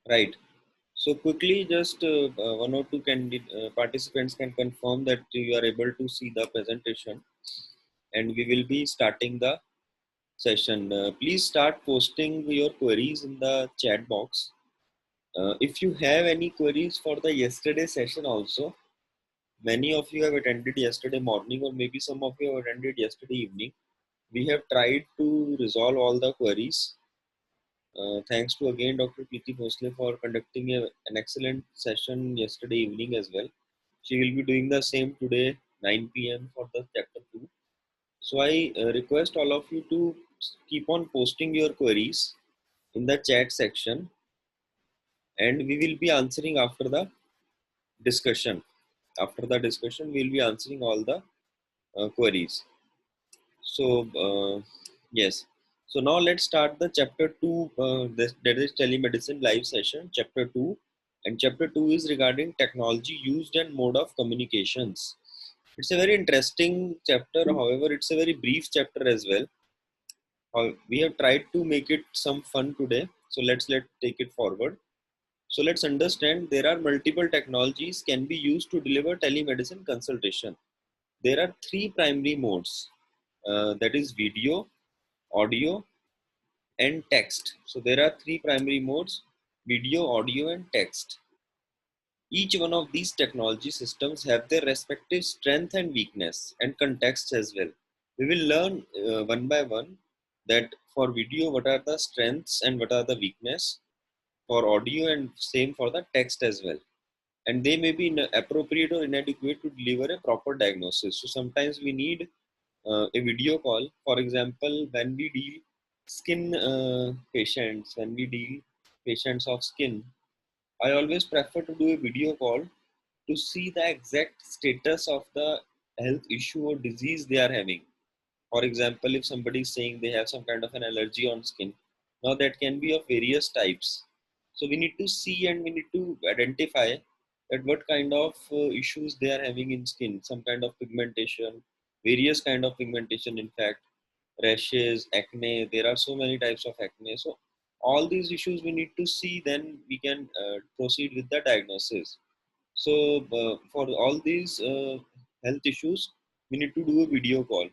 Right. So quickly, just one or two participants can confirm that you are able to see the presentation, and we will be starting the session. Please start posting your queries in the chat box. If you have any queries for the yesterday session also, many of you have attended yesterday morning, or maybe some of you have attended yesterday evening. We have tried to resolve all the queries. Thanks to again Dr. Preeti Bhosle for conducting an excellent session yesterday evening as well. She will be doing the same today 9 p.m. for the chapter 2. So I request all of you to keep on posting your queries in the chat section, and we will be answering after the discussion. After the discussion, we will be answering all the queries. So yes, so now let's start the chapter 2, that is telemedicine live session, chapter 2. And chapter 2 is regarding technology used and mode of communications. It's a very interesting chapter, however it's a very brief chapter as well. We have tried to make it some fun today, so let's take it forward. So let's understand there are multiple technologies can be used to deliver telemedicine consultation. There are three primary modes, that is video, audio, and text. So there are three primary modes: video, audio, and text. Each one of these technology systems have their respective strength and weakness and context as well. We will learn one by one that for video what are the strengths and what are the weakness, for audio, and same for the text as well. And they may be appropriate or inadequate to deliver a proper diagnosis. So sometimes we need a video call. For example, when we deal skin patients, when we deal patients of skin, I always prefer to do a video call to see the exact status of the health issue or disease they are having. For example, if somebody is saying they have some kind of an allergy on skin, now that can be of various types. So we need to see and we need to identify that what kind of issues they are having in skin, some kind of pigmentation, various kind of pigmentation, in fact, rashes, acne. There are so many types of acne. So all these issues we need to see, then we can proceed with the diagnosis. So for all these health issues, we need to do a video call.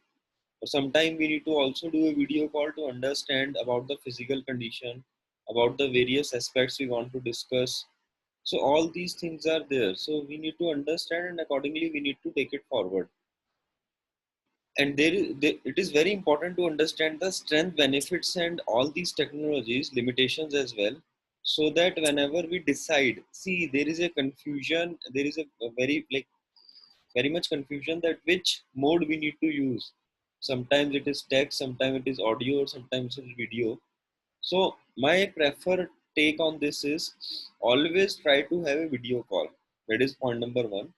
Sometimes we need to also do a video call to understand about the physical condition, about the various aspects we want to discuss. So all these things are there. So we need to understand, and accordingly we need to take it forward. And it is very important to understand the strength, benefits, and all these technologies limitations as well, so that whenever we decide, see, there is a confusion, there is a very very much confusion that which mode we need to use. Sometimes it is text, sometimes it is audio, or sometimes it is video. So my preferred take on this is always try to have a video call. That is point number one.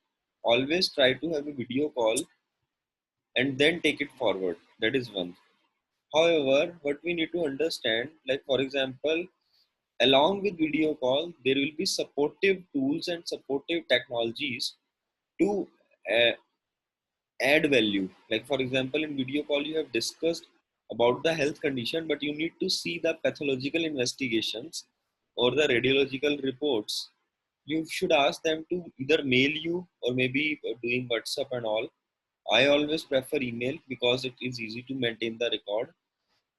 Always try to have a video call and then take it forward. That is one. However, what we need to understand, like for example, along with video call, there will be supportive tools and supportive technologies to uh, add value. Like for example, in video call, you have discussed about the health condition, but you need to see the pathological investigations or the radiological reports. You should ask them to either mail you or maybe doing WhatsApp and all. I always prefer email because it is easy to maintain the record,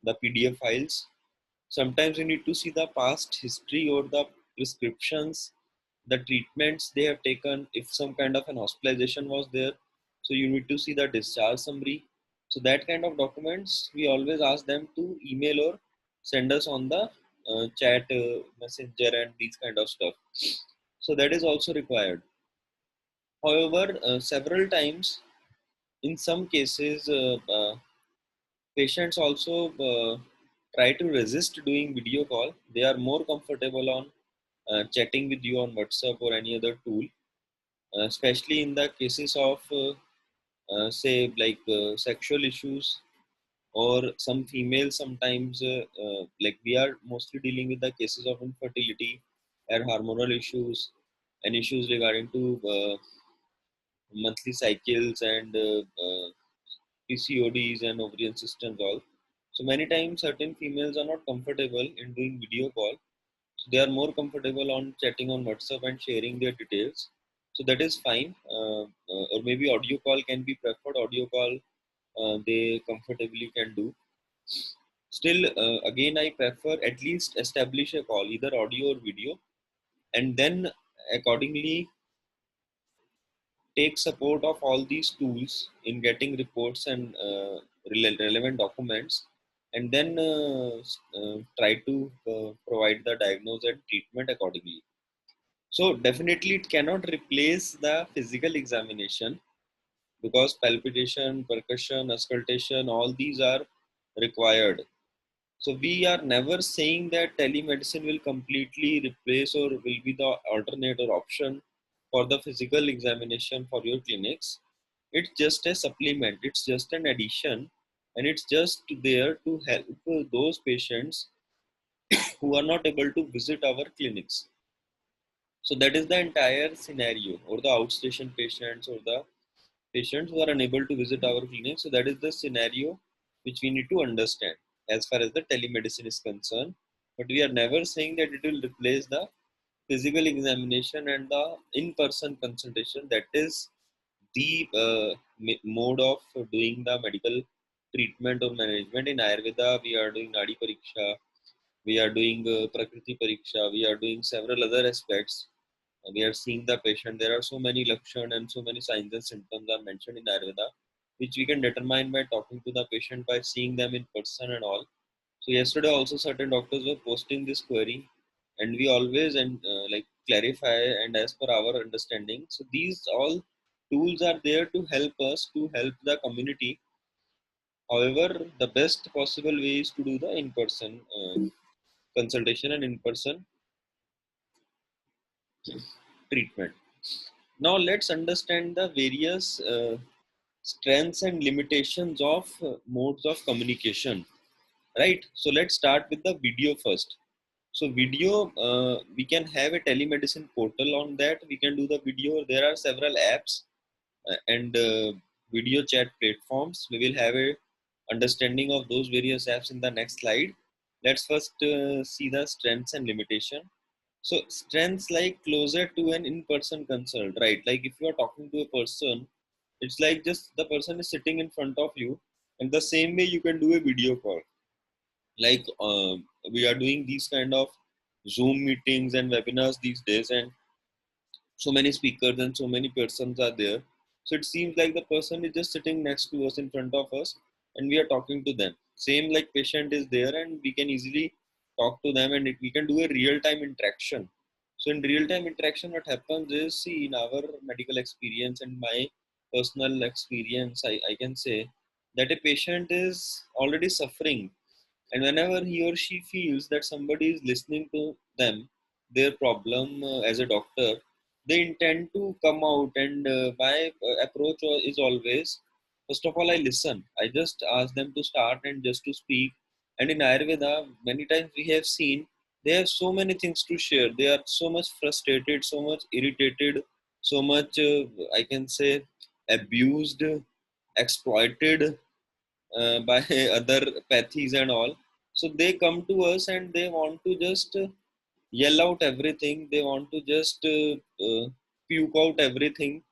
the PDF files. Sometimes you need to see the past history or the prescriptions, the treatments they have taken, if some kind of an hospitalization was there. So you need to see the discharge summary. So that kind of documents, we always ask them to email or send us on the chat, messenger, and these kind of stuff. So that is also required. However, several times, in some cases, patients also try to resist doing video call. They are more comfortable on chatting with you on WhatsApp or any other tool, especially in the cases of say sexual issues, or some females sometimes like we are mostly dealing with the cases of infertility or hormonal issues and issues regarding to monthly cycles and PCODs and ovarian systems all. So many times certain females are not comfortable in doing video call. So they are more comfortable on chatting on WhatsApp and sharing their details. So that is fine. Or maybe audio call can be preferred. Audio call they comfortably can do. Still, again, I prefer at least establish a call, either audio or video, and then accordingly take support of all these tools in getting reports and relevant documents, and then try to provide the diagnosis and treatment accordingly. So definitely it cannot replace the physical examination, because palpitation, percussion, auscultation, all these are required. So we are never saying that telemedicine will completely replace or will be the alternate or option for the physical examination for your clinics. It's just a supplement, it's just an addition, and it's just there to help those patients who are not able to visit our clinics. So that is the entire scenario, or the outstation patients or the patients who are unable to visit our clinic. So that is the scenario which we need to understand as far as the telemedicine is concerned. But we are never saying that it will replace the physical examination and the in-person consultation. That is the mode of doing the medical treatment or management. In Ayurveda, we are doing Nadi Pariksha, we are doing Prakriti Pariksha, we are doing several other aspects. We are seeing the patient. There are so many lakshan and so many signs and symptoms are mentioned in Ayurveda, which we can determine by talking to the patient, by seeing them in person and all. So yesterday also certain doctors were posting this query, and we always and like clarify and as per our understanding. So these all tools are there to help us, to help the community. However, the best possible way is to do the in-person consultation and in-person treatment. Now let's understand the various strengths and limitations of modes of communication, right? So let's start with the video first. So video, we can have a telemedicine portal. On that we can do the video. There are several apps and video chat platforms. We will have a understanding of those various apps in the next slide. Let's first see the strengths and limitation. So strengths like closer to an in-person consult, right? Like if you are talking to a person, it's like just the person is sitting in front of you, and the same way you can do a video call. Like we are doing these kind of Zoom meetings and webinars these days, and so many speakers and so many persons are there. So it seems like the person is just sitting next to us, in front of us, and we are talking to them. Same like patient is there, and we can easily talk to them, and we can do a real time interaction. So in real time interaction, what happens is, see, in our medical experience and my personal experience, I can say that a patient is already suffering, and whenever he or she feels that somebody is listening to them, their problem, as a doctor, they intend to come out. And my approach is always, first of all, I listen. I just ask them to start and just to speak. And in Ayurveda, many times we have seen they have so many things to share. They are so much frustrated, so much irritated, so much, I can say, abused, exploited by other pathies and all. So they come to us and they want to just yell out everything. They want to just puke out everything.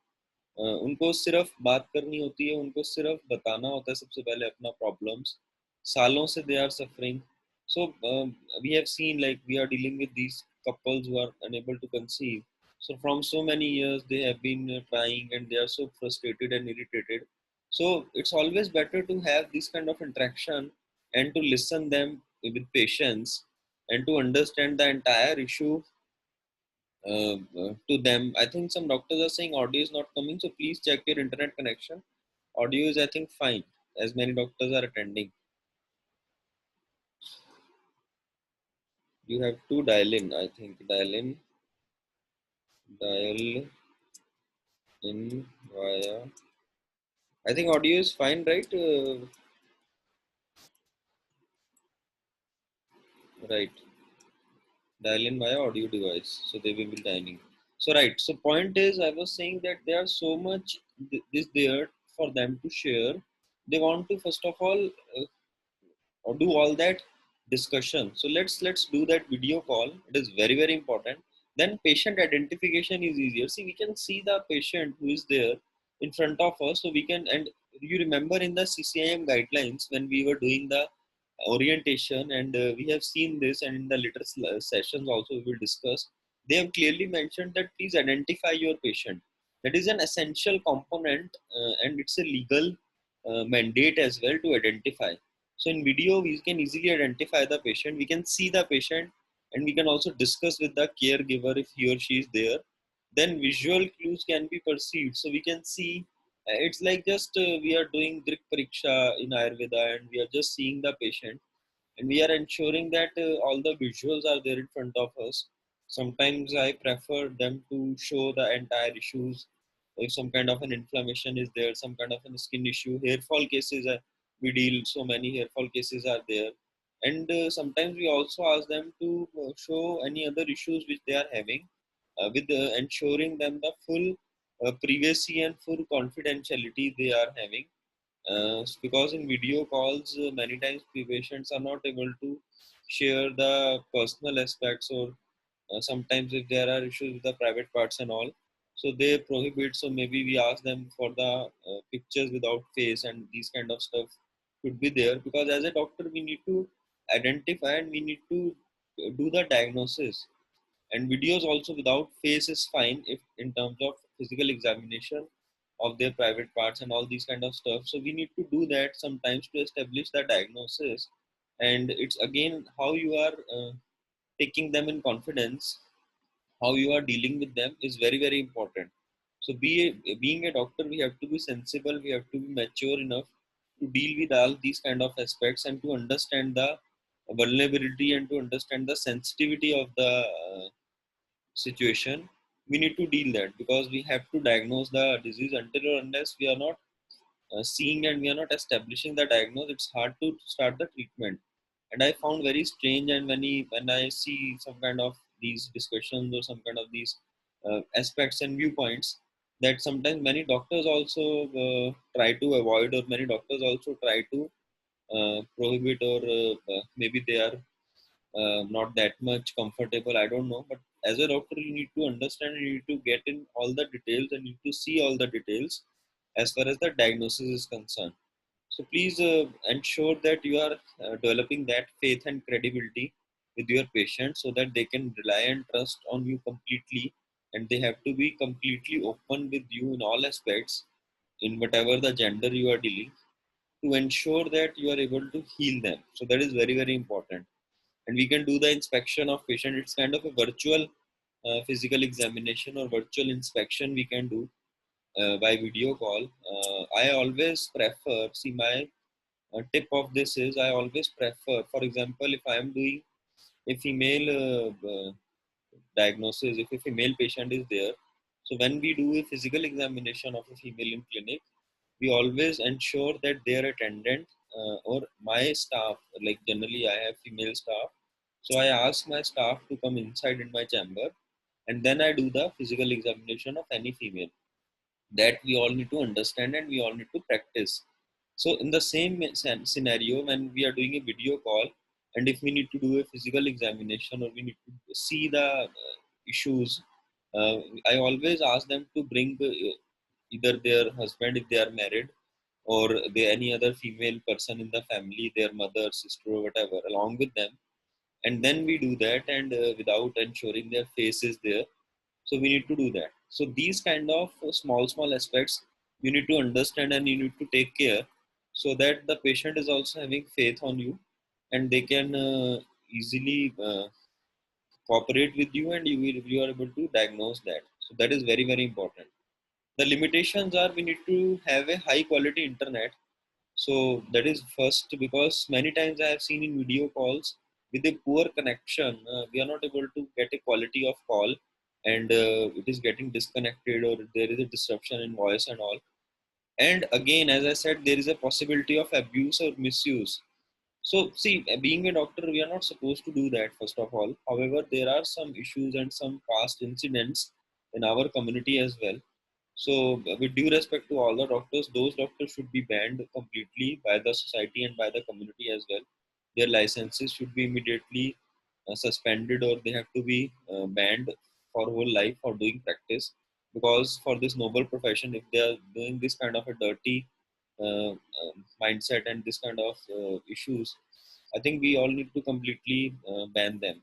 उनको सिर्फ बात करनी होती है, उनको सिर्फ बताना होता है सबसे पहले अपना प्रॉब्लम्स. सालों से they are suffering. So we have seen, like, we are dealing with these couples who are unable to conceive. So from so many years they have been trying, and they are so frustrated and irritated. So it's always better to have this kind of interaction and to listen them with patience and to understand the entire issue to them. I think some doctors are saying audio is not coming, so please check your internet connection. Audio is, I think, fine, as many doctors are attending. You have to dial in, I think. Dial in via. I think audio is fine, right? Right. Dial in via audio device, so they will be dialing. So right. So point is, I was saying that there are so much this there for them to share. They want to first of all do all that discussion. So let's do that video call. It is very important. Then patient identification is easier. See, we can see the patient who is there in front of us, so we can. And you remember in the CCIM guidelines when we were doing the orientation, and we have seen this, and in the later sessions also we will discuss. They have clearly mentioned that please identify your patient. That is an essential component, and it's a legal mandate as well to identify. So in video, we can easily identify the patient. We can see the patient, and we can also discuss with the caregiver if he or she is there. Then visual clues can be perceived. So we can see. It's like just we are doing Drik Pariksha in Ayurveda, and we are just seeing the patient, and we are ensuring that all the visuals are there in front of us. Sometimes I prefer them to show the entire issues. If some kind of an inflammation is there, some kind of a skin issue, hair fall cases, we deal so many hair fall cases are there. And sometimes we also ask them to show any other issues which they are having, with ensuring them the full privacy and full confidentiality they are having, because in video calls, many times patients are not able to share the personal aspects, or sometimes if there are issues with the private parts and all, so they prohibit. So maybe we ask them for the pictures without face, and these kind of stuff could be there, because as a doctor we need to identify and we need to do the diagnosis. And videos also without face is fine if in terms of physical examination of their private parts and all these kind of stuff. So we need to do that sometimes to establish the diagnosis. And it's again how you are taking them in confidence, how you are dealing with them is very important. So being a doctor, we have to be sensible, we have to be mature enough to deal with all these kind of aspects, and to understand the vulnerability and to understand the sensitivity of the situation. We need to deal that, because we have to diagnose the disease. Until or unless we are not seeing and we are not establishing the diagnosis, it's hard to start the treatment. And I found very strange, and when I see some kind of these discussions or some kind of these aspects and viewpoints, that sometimes many doctors also try to avoid, or many doctors also try to prohibit, or maybe they are not that much comfortable. I don't know, but as a doctor, you need to understand. You need to get in all the details, and you need to see all the details as far as the diagnosis is concerned. So please ensure that you are developing that faith and credibility with your patient, so that they can rely and trust on you completely, and they have to be completely open with you in all aspects, in whatever the gender you are dealing, to ensure that you are able to heal them. So that is very important. And we can do the inspection of patient. It's kind of a virtual physical examination or virtual inspection we can do by video call. I always prefer, see, my tip of this is, I always prefer, for example, if I am doing a female diagnosis, if a female patient is there, so when we do a physical examination of a female in clinic, we always ensure that their attendant or my staff, like generally I have female staff, so I ask my staff to come inside in my chamber, and then I do the physical examination of any female. That we all need to understand, and we all need to practice. So in the same scenario, when we are doing a video call, and if we need to do a physical examination, or we need to see the issues, uh, I always ask them to bring either their husband if they are married, or any other female person in the family, their mother, sister, or whatever, along with them. And then we do that, and without ensuring their face is there. So we need to do that. So these kind of small aspects you need to understand, and you need to take care, so that the patient is also having faith on you, and they can easily cooperate with you, and you are able to diagnose that. So that is very important. The limitations are, we need to have a high quality internet. So that is first, because many times I have seen in video calls with a poor connection, we are not able to get a quality of call, and it is getting disconnected, or there is a disruption in voice and all. And again, as I said, there is a possibility of abuse or misuse. So see, being a doctor, we are not supposed to do that, first of all. However, there are some issues and some past incidents in our community as well. So, with due respect to all the doctors, those doctors should be banned completely by the society and by the community as well. their licenses should be immediately suspended, or they have to be banned for whole life for doing practice. Because for this noble profession, if they are doing this kind of a dirty mindset and this kind of issues, I think we all need to completely ban them.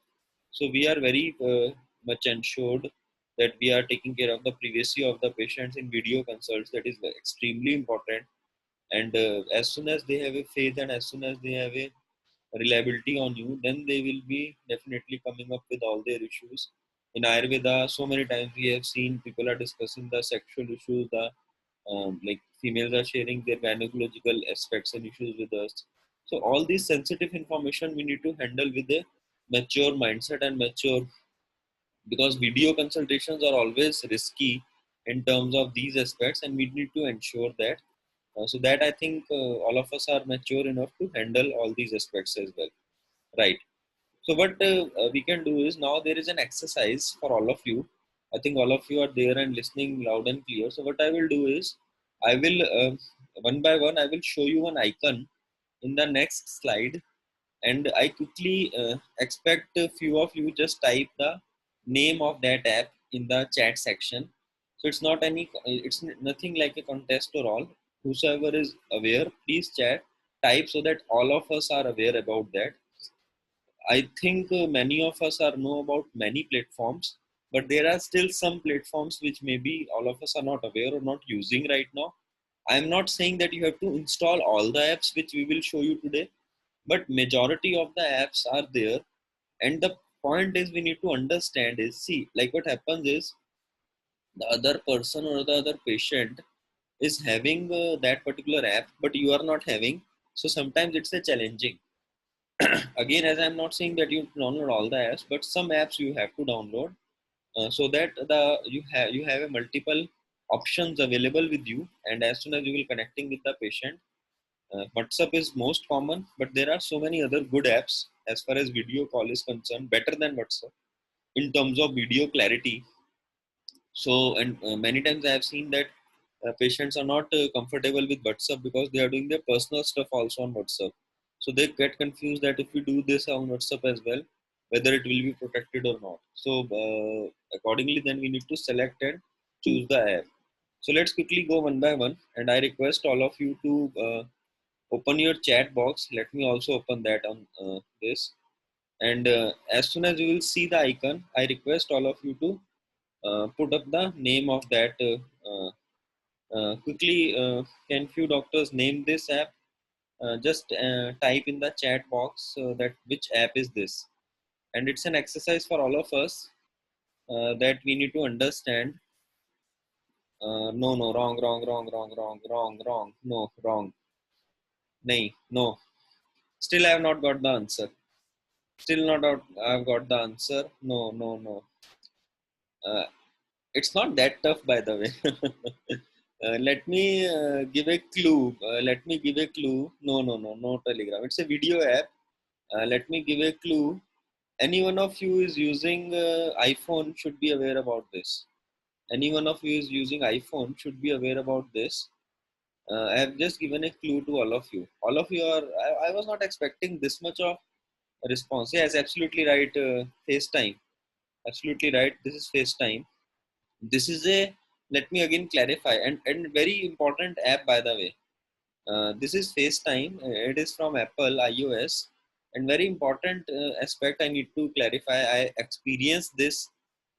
So we are very much ensured that we are taking care of the privacy of the patients in video consults. That is extremely important. And as soon as they have a faith, and as soon as they have a reliability on you, then they will be definitely coming up with all their issues. In Ayurveda, so many times we have seen people are discussing the sexual issues, the like females are sharing their gynecological aspects and issues with us. So all these sensitive information we need to handle with a mature mindset and mature, because video consultations are always risky in terms of these aspects, and we need to ensure that so that I think all of us are mature enough to handle all these aspects as well, right? So what we can do is, now there is an exercise for all of you. I think all of you are there and listening loud and clear. So what I will do is, I will one by one I will show you an icon in the next slide, and I quickly expect a few of you just type the name of that app in the chat section. So it's not any, it's nothing like a contest or all. Whosoever is aware, please chat, type, so that all of us are aware about that. I think many of us are know about many platforms, but there are still some platforms which maybe all of us are not aware or not using right now. I'm not saying that you have to install all the apps which we will show you today, but majority of the apps are there. And the point is, we need to understand is, see, like what happens is, the other person or the other patient is having that particular app, but you are not having. So sometimes it's a challenging. Again, as I'm not saying that you download all the apps, but some apps you have to download, so that the you have a multiple options available with you. And as soon as you will connecting with the patient, WhatsApp is most common, but there are so many other good apps as far as video call is concerned, better than WhatsApp in terms of video clarity. So, and many times I have seen that patients are not comfortable with WhatsApp because they are doing their personal stuff also on WhatsApp. So they get confused that if we do this on WhatsApp as well, whether it will be protected or not. So accordingly, then we need to select and choose the app. So let's quickly go one by one, and I request all of you to open your chat box. Let me also open that on this. And as soon as you will see the icon, I request all of you to put up the name of that. Quickly, can few doctors name this app? Just type in the chat box that which app is this. And it's an exercise for all of us that we need to understand. No, no, wrong, wrong, wrong, wrong, wrong, wrong, wrong, no, wrong. Nay, no. Still, I have not got the answer. Still not out. I've got the answer. No, no, no. Uh, it's not that tough, by the way. Let me give a clue. Let me give a clue. No, no, no, no Telegram. It's a video app. Let me give a clue. Any one of you is using iPhone should be aware about this. Any one of you is using iPhone should be aware about this. I have just given a clue to all of you. All of you are. I was not expecting this much of a response. Yes, absolutely right. FaceTime. Absolutely right. This is FaceTime. This is a, let me again clarify, and very important app, by the way. This is FaceTime. It is from Apple iOS, and very important aspect I need to clarify. I experienced this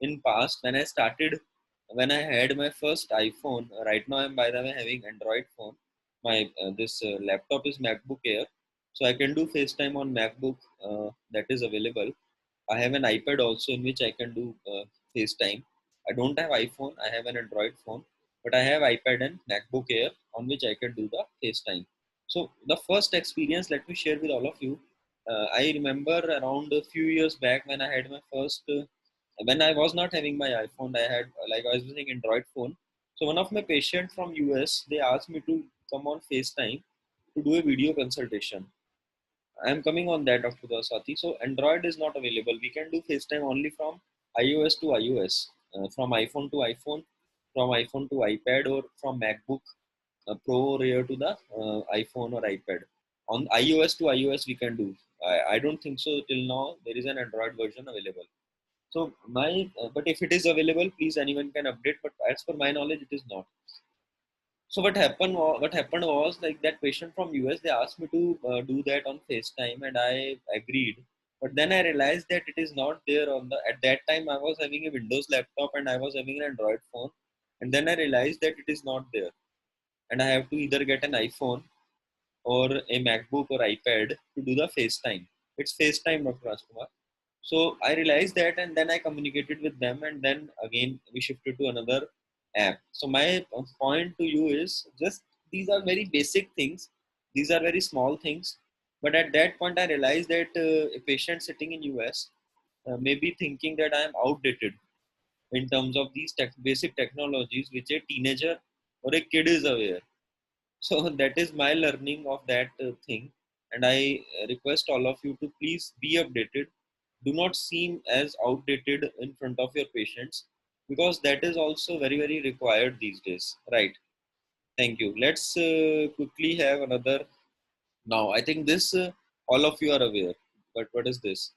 in past when I started, when I had my first iPhone. Right now I'm, by the way, having Android phone. My this laptop is MacBook Air, so I can do FaceTime on MacBook. That is available. I have an iPad also in which I can do FaceTime. I don't have iPhone, I have an Android phone, but I have iPad and MacBook Air on which I can do the FaceTime. So the first experience, let me share with all of you. I remember around a few years back when I had my first, when I was not having my iPhone, I had, like, I was using Android phone. So one of my patients from US, they asked me to come on FaceTime to do a video consultation. I am coming on that, Dr. Dasati. So Android is not available. We can do FaceTime only from iOS to iOS, from iPhone to iPhone, from iPhone to iPad, or from MacBook Pro Rear to the iPhone or iPad. On iOS to iOS, we can do. I don't think so till now there is an Android version available. So but if it is available, please anyone can update. But as per my knowledge, it is not. So what happened was like that patient from US, they asked me to do that on FaceTime, and I agreed. But then I realized that it is not there on the. At that time, I was having a Windows laptop and I was having an Android phone, and then I realized that it is not there, and I have to either get an iPhone or a MacBook or iPad to do the FaceTime. It's FaceTime, Dr. Rajkumar. So I realized that, and then I communicated with them, and then again we shifted to another app. So my point to you is just these are very basic things. These are very small things. But at that point, I realized that a patient sitting in US may be thinking that I am outdated in terms of these basic technologies which a teenager or a kid is aware. So that is my learning of that thing, and I request all of you to please be updated. Do not seem as outdated in front of your patients, because that is also very very required these days, right? Thank you. Let's quickly have another. Now I think this all of you are aware, but what is this?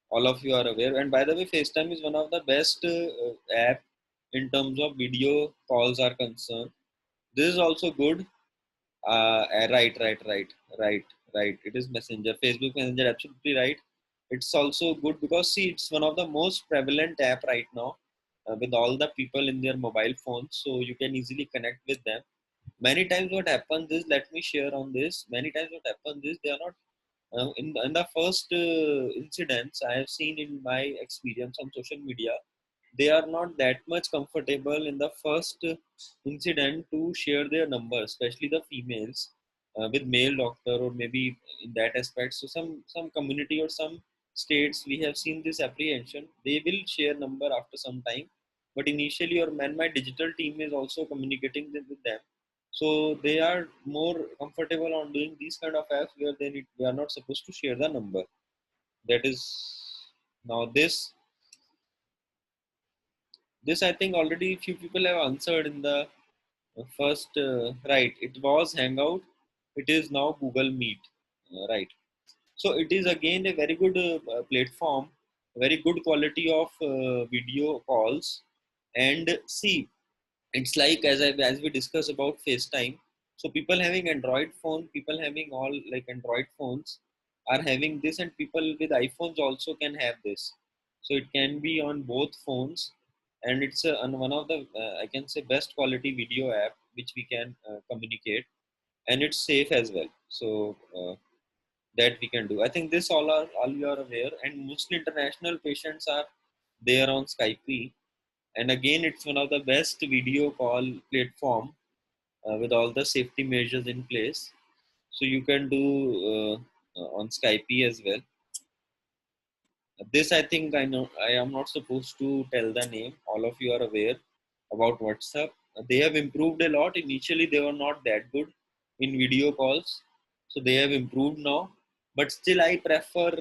All of you are aware, and by the way, FaceTime is one of the best app in terms of video calls are concerned. This is also good. Right, right. It is Messenger, Facebook Messenger, absolutely right. It's also good because see, it's one of the most prevalent app right now with all the people in their mobile phones, so you can easily connect with them. Many times, what happens is, let me share on this. Many times, what happens is they are not in the first incidents I have seen in my experience on social media, they are not that much comfortable in the first incident to share their number, especially the females, with male doctor or maybe in that aspect. So some community or some states we have seen this apprehension. They will share number after some time, but initially or man, my digital team is also communicating with them. So they are more comfortable on doing these kind of apps where they are not supposed to share the number. That is now this I think already few people have answered in the first right. It was Hangout. It is now Google Meet. Right. So it is again a very good platform, very good quality of video calls. And see, it's like as we discussed about FaceTime. So people having Android phone, people having all like Android phones are having this, and people with iPhones also can have this. So it can be on both phones, and it's on one of the I can say best quality video app which we can communicate, and it's safe as well. So that we can do. I think this all you are aware, and mostly international patients are there on Skype, and again it's one of the best video call platform with all the safety measures in place. So you can do on Skype as well. This I think I know I am not supposed to tell the name. All of you are aware about WhatsApp. They have improved a lot. Initially they were not that good in video calls, so they have improved now. But still I prefer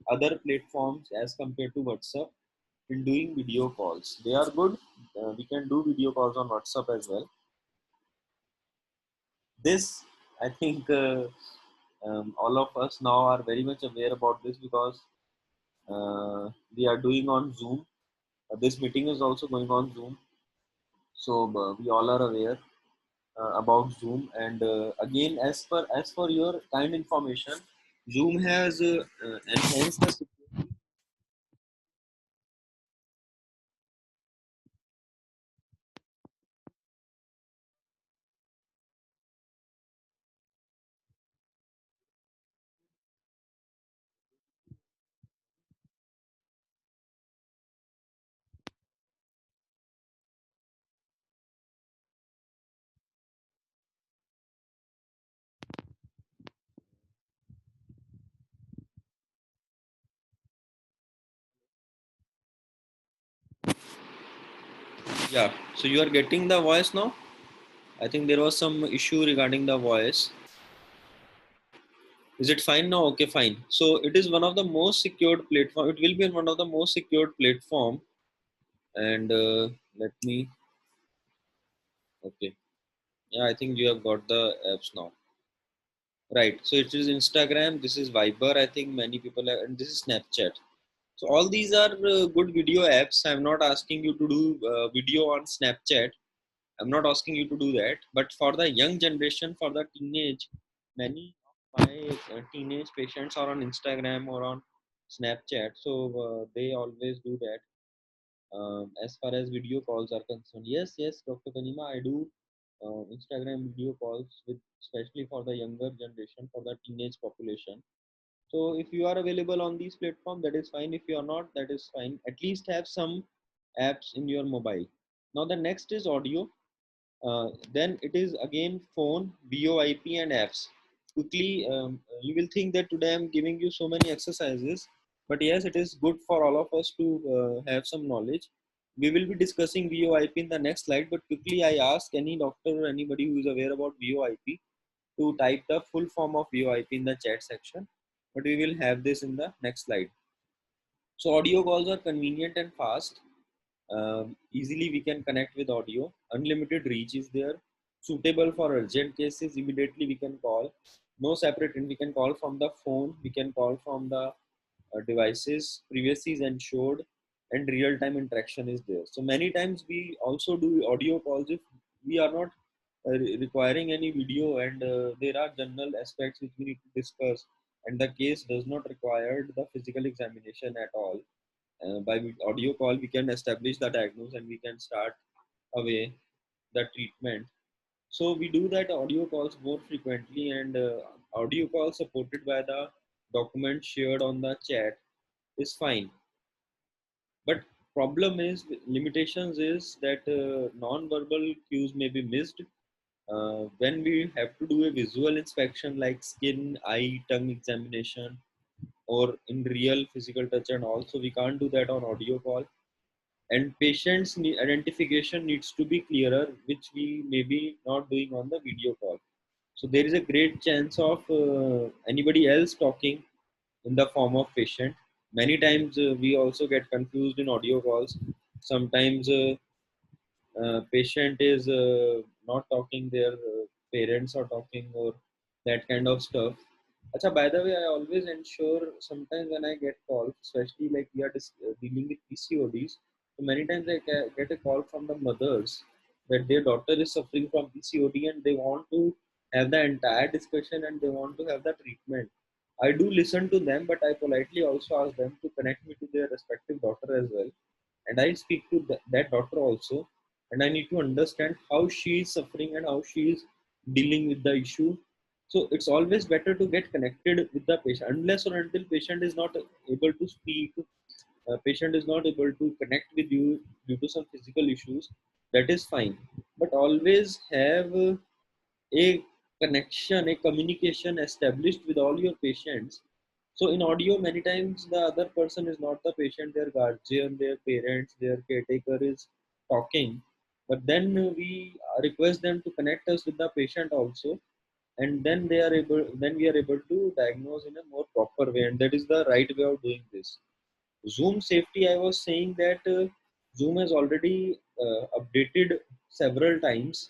other platforms as compared to WhatsApp in doing video calls. They are good. We can do video calls on WhatsApp as well. This I think all of us now are very much aware about this, because we are doing on Zoom. This meeting is also going on Zoom, so we all are aware about Zoom. And again, as for your kind information, Zoom has enhanced the security. Yeah, so you are getting the voice now. I think there was some issue regarding the voice. Is it fine now? Okay, fine. So it is one of the most secured platform. It will be one of the most secured platform. And let me. Okay. Yeah, I think you have got the apps now. Right. So it is Instagram. This is Viber. I think many people have, and this is Snapchat. So all these are good video apps. I'm not asking you to do video on Snapchat. I'm not asking you to do that. But for the young generation, for the teenage, many of my teenage patients are on Instagram or on Snapchat. So they always do that. As far as video calls are concerned, yes, Dr. Kanima, I do Instagram video calls with, especially for the younger generation, for the teenage population. So if you are available on these platforms, that is fine. If you are not, that is fine. At least have some apps in your mobile. Now the next is audio. Then it is again phone, VoIP, and apps. Quickly, you will think that today I'm giving you so many exercises, but yes, it is good for all of us to have some knowledge. We will be discussing VoIP in the next slide, but quickly I ask any doctor or anybody who is aware about VoIP to type the full form of VoIP in the chat section, but we will have this in the next slide. So audio calls are convenient and fast. Easily we can connect with audio. Unlimited reach is there. Suitable for urgent cases. Immediately we can call. No separate, and we can call from the phone. We can call from the devices. Privacy is ensured, and real-time interaction is there. So many times we also do audio calls if we are not requiring any video, and there are general aspects which we need to discuss, and the case does not require the physical examination at all. By audio call we can establish the diagnosis and we can start away the treatment. So we do that audio calls more frequently, and audio calls supported by the document shared on the chat is fine. But problem is, limitations is that non-verbal cues may be missed when we have to do a visual inspection like skin, eye, tongue examination, or in real physical touch, and also we can't do that on audio call. And patients identification needs to be clearer, which we may be not doing on the video call. So there is a great chance of anybody else talking in the form of patient. Many times we also get confused in audio calls. Sometimes patient is not talking, their parents are talking, or that kind of stuff. Acha, by the way, I always ensure sometimes when I get calls, especially like we are dealing with PCODs, so many times I get a call from the mothers that their daughter is suffering from PCOD and they want to have the entire discussion and they want to have the treatment. I do listen to them, but I politely also ask them to connect me to their respective daughter as well, and I speak to that daughter also, and I need to understand how she is suffering and how she is dealing with the issue. So it's always better to get connected with the patient, unless or until patient is not able to speak, patient is not able to connect with you due to some physical issues. That is fine, but always have a connection, a communication established with all your patients. So in audio, many times the other person is not the patient, their guardian, their parents, their caretaker is talking. But then we request them to connect us with the patient also, and then they are able, then we are able to diagnose in a more proper way, and that is the right way of doing this. Zoom safety, I was saying that Zoom has already updated several times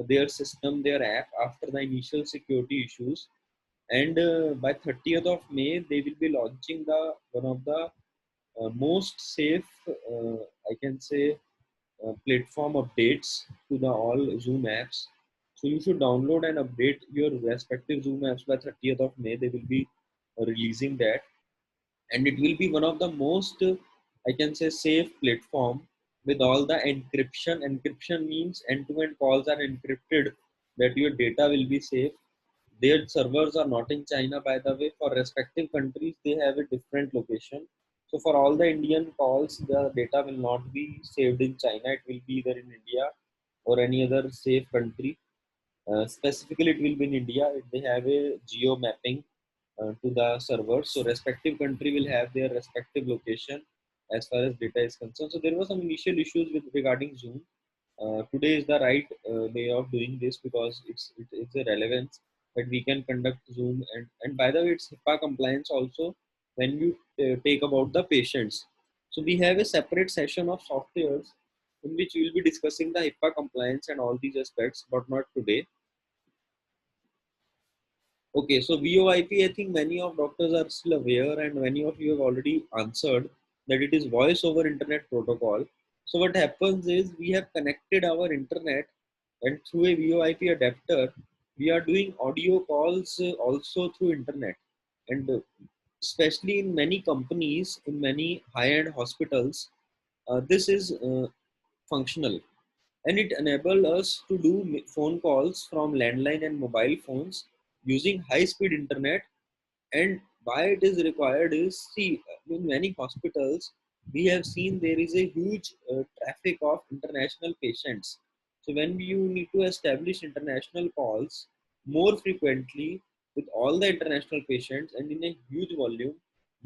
their system, their app after the initial security issues. And by 30th of May, they will be launching the one of the most safe, I can say, platform updates to the all Zoom apps. So you should download and update your respective Zoom apps by 30th of May. They will be releasing that, and it will be one of the most I can say safe platform with all the encryption means end-to-end calls are encrypted, that your data will be safe. Their servers are not in China, by the way. For respective countries they have a different location. So for all the Indian calls, the data will not be saved in China, it will be either in India or any other safe country. Specifically, it will be in India. They have a geo mapping to the servers. So respective country will have their respective location as far as data is concerned. So there were some initial issues with regarding Zoom. Today is the right way of doing this because it's a relevance that we can conduct Zoom, and by the way, it's HIPAA compliance also when you take about the patients. So we have a separate session of softwares in which we will be discussing the HIPAA compliance and all these aspects, but not today. Okay, so VoIP, I think many of doctors are still aware, and many of you have already answered that it is voice over internet protocol. So what happens is we have connected our internet, and through a VoIP adapter, we are doing audio calls also through internet, and especially in many companies, in many high-end hospitals, this is functional, and it enabled us to do phone calls from landline and mobile phones using high speed internet. And why it is required is, see, in many hospitals we have seen there is a huge traffic of international patients. So when you need to establish international calls more frequently with all the international patients and in a huge volume,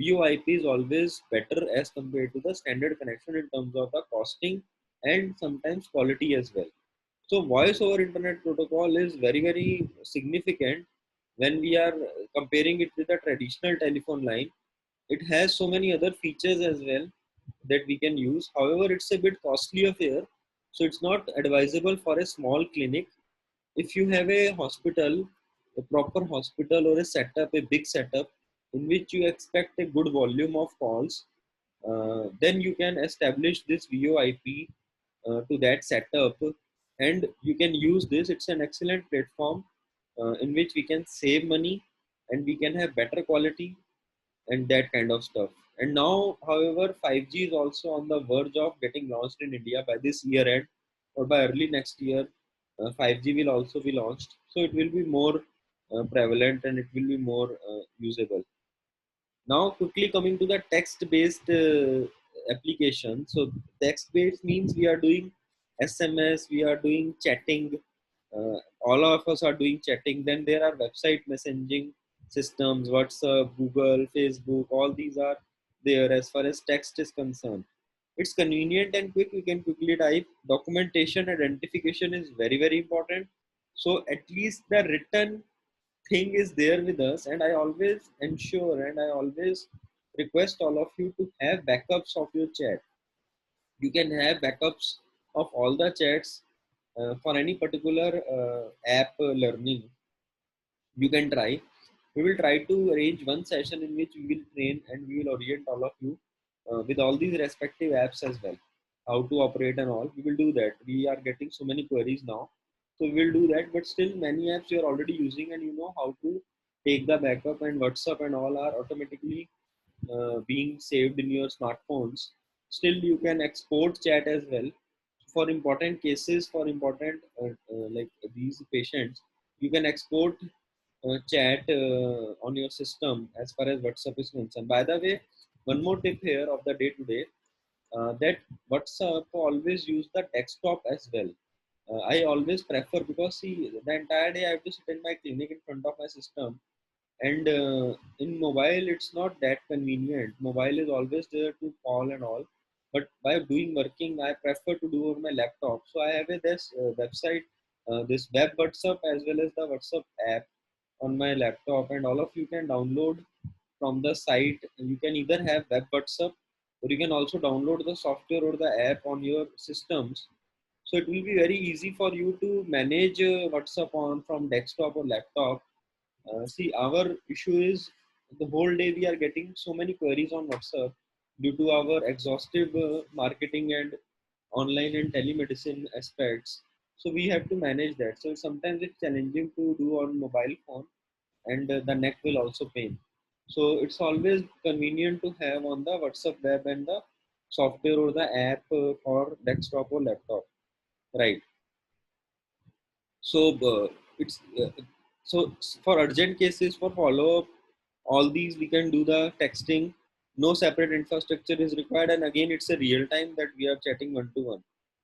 VoIP is always better as compared to the standard connection in terms of the costing and sometimes quality as well. So voice over internet protocol is very, very significant when we are comparing it with the traditional telephone line. It has so many other features as well that we can use. However, it's a bit costly affair, so it's not advisable for a small clinic. If you have a hospital, a proper hospital or a setup, a big setup in which you expect a good volume of calls, then you can establish this VoIP to that setup, and you can use this. It's an excellent platform in which we can save money and we can have better quality and that kind of stuff. And now, however, 5G is also on the verge of getting launched in India by this year end or by early next year. 5G will also be launched, so it will be more prevalent and it will be more usable. Now, quickly coming to the text-based application. So, text-based means we are doing SMS, we are doing chatting. All of us are doing chatting. Then there are website messaging systems, WhatsApp, Google, Facebook. All these are there as far as text is concerned. It's convenient and quick. We can quickly type. Documentation identification is very, very important. So at least the written thing is there with us, and I always ensure and I always request all of you to have backups of your chat. You can have backups of all the chats for any particular app learning. You can try. We will try to arrange one session in which we will train and we will orient all of you with all these respective apps as well, how to operate and all. We will do that. We are getting so many queries now, so we will do that. But still, many apps you are already using and you know how to take the backup, and WhatsApp and all are automatically being saved in your smartphones. Still, you can export chat as well for important cases, for important like these patients. You can export chat on your system as far as WhatsApp is concerned. By the way, one more tip here of the day today, that WhatsApp always use the desktop as well. I always prefer, because see, the entire day I have to sit in my clinic in front of my system, and in mobile it's not that convenient. Mobile is always there to call and all, but by doing working I prefer to do on my laptop. So I have a this website, this web WhatsApp as well as the WhatsApp app on my laptop, and all of you can download from the site. You can either have web WhatsApp, or you can also download the software or the app on your systems. So it will be very easy for you to manage WhatsApp on from desktop or laptop. See, our issue is the whole day we are getting so many queries on WhatsApp due to our exhaustive marketing and online and telemedicine aspects. So we have to manage that. So sometimes it's challenging to do on mobile phone, and the neck will also pain. So it's always convenient to have on the WhatsApp web and the software or the app for desktop or laptop, right? So it's so for urgent cases, for follow up, all these we can do the texting. No separate infrastructure is required, and again it's a real time that we are chatting one to one.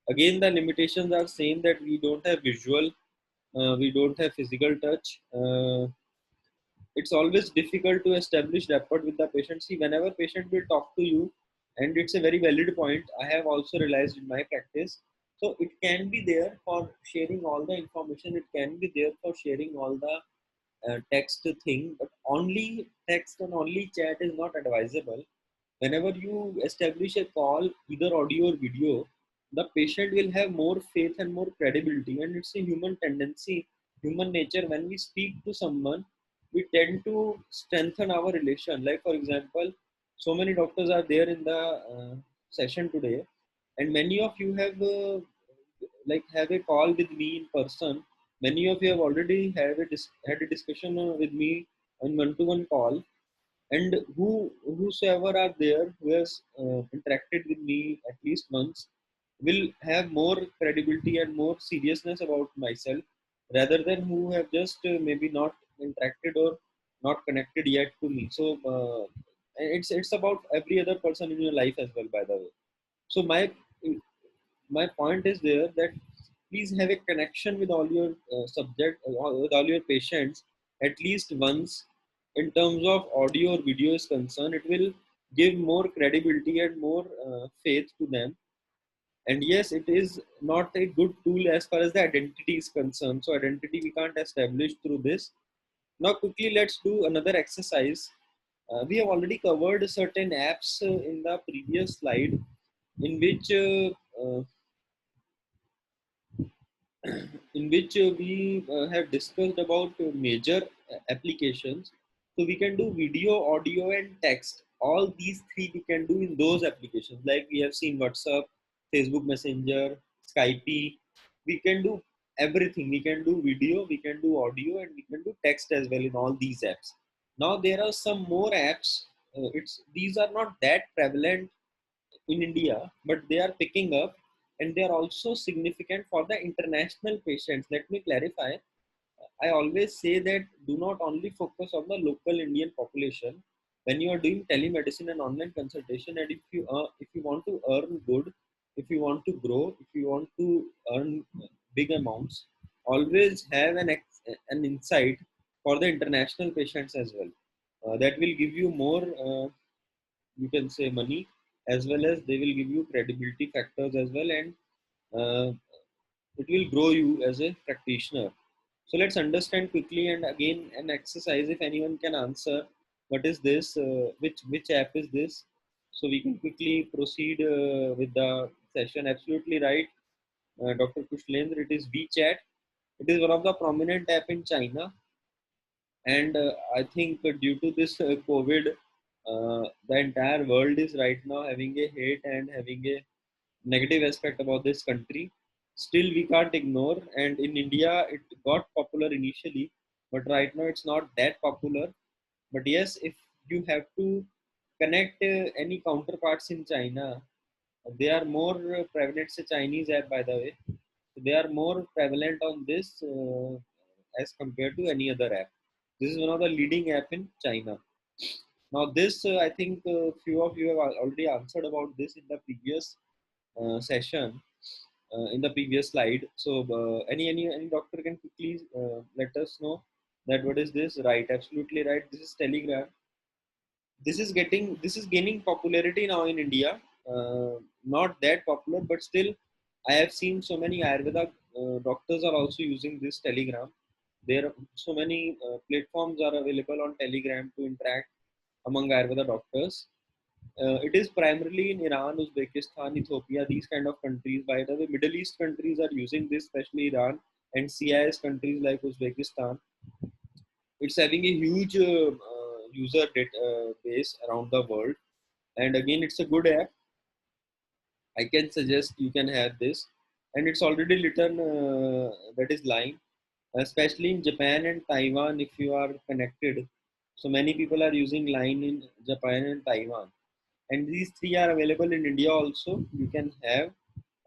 Again, the limitations are same, that we don't have visual, we don't have physical touch. It's always difficult to establish rapport with the patient. See, whenever patient will talk to you, and it's a very valid point, I have also realized in my practice. So it can be there for sharing all the information, it can be there for sharing all the text thing, but only text and only chat is not advisable. Whenever you establish a call, either audio or video, the patient will have more faith and more credibility, and it's a human tendency, human nature. When we speak to someone, we tend to strengthen our relation. Like for example, so many doctors are there in the session today, and many of you have like have a call with me in person. Many of you have already had a discussion with me on one-to-one call, and whosoever are there who has interacted with me at least once will have more credibility and more seriousness about myself, rather than who have just maybe not interacted or not connected yet to me. So it's about every other person in your life as well, by the way. So my point is there that please have a connection with all your with all your patients at least once. In terms of audio or video is concerned, it will give more credibility and more faith to them. And yes, it is not a good tool as far as the identity is concerned. So identity we can't establish through this. Now quickly let's do another exercise. We have already covered certain apps in the previous slide, in which we have discussed about major applications. So we can do video, audio, and text. All these three we can do in those applications. Like we have seen WhatsApp, Facebook Messenger, Skype. We can do everything. We can do video, we can do audio, and we can do text as well in all these apps. Now there are some more apps. It's These are not that prevalent in India, but they are picking up, and they are also significant for the international patients. Let me clarify. I always say that do not only focus on the local Indian population when you are doing telemedicine and online consultation. And if you want to earn good, if you want to grow, if you want to earn big amounts, always have an insight for the international patients as well. That will give you more. You can say money, as well as they will give you credibility factors as well, and uh, it will grow you as a practitioner. So let's understand quickly, and again an exercise, if anyone can answer what is this, which app is this, so we can quickly proceed with the session. Absolutely right, Dr. Kushlendra, it is WeChat. It is one of the prominent app in China, and I think due to this COVID, the entire world is right now having a hate and having a negative aspect about this country. Still we can't ignore, and in India it got popular initially, but right now it's not that popular. But yes, if you have to connect any counterparts in China, they are more prevalent. It's a Chinese app, by the way. So they are more prevalent on this as compared to any other app. This is one of the leading app in China. Now, this I think few of you have already answered about this in the previous session, in the previous slide. So, any doctor can quickly let us know that what is this? Right, absolutely right. This is Telegram. This is gaining popularity now in India. Not that popular, but still I have seen so many Ayurveda doctors are also using this Telegram. There are so many platforms are available on Telegram to interact among Ayurveda doctors. It is primarily in Iran, Uzbekistan, Ethiopia, these kind of countries. By the way, Middle East countries are using this, especially Iran and CIS countries like Uzbekistan. It's having a huge user base around the world, and again it's a good app. I can suggest you can have this, and it's already written that is line, especially in Japan and Taiwan. If you are connected, so many people are using line in Japan and Taiwan, and these three are available in India also. You can have.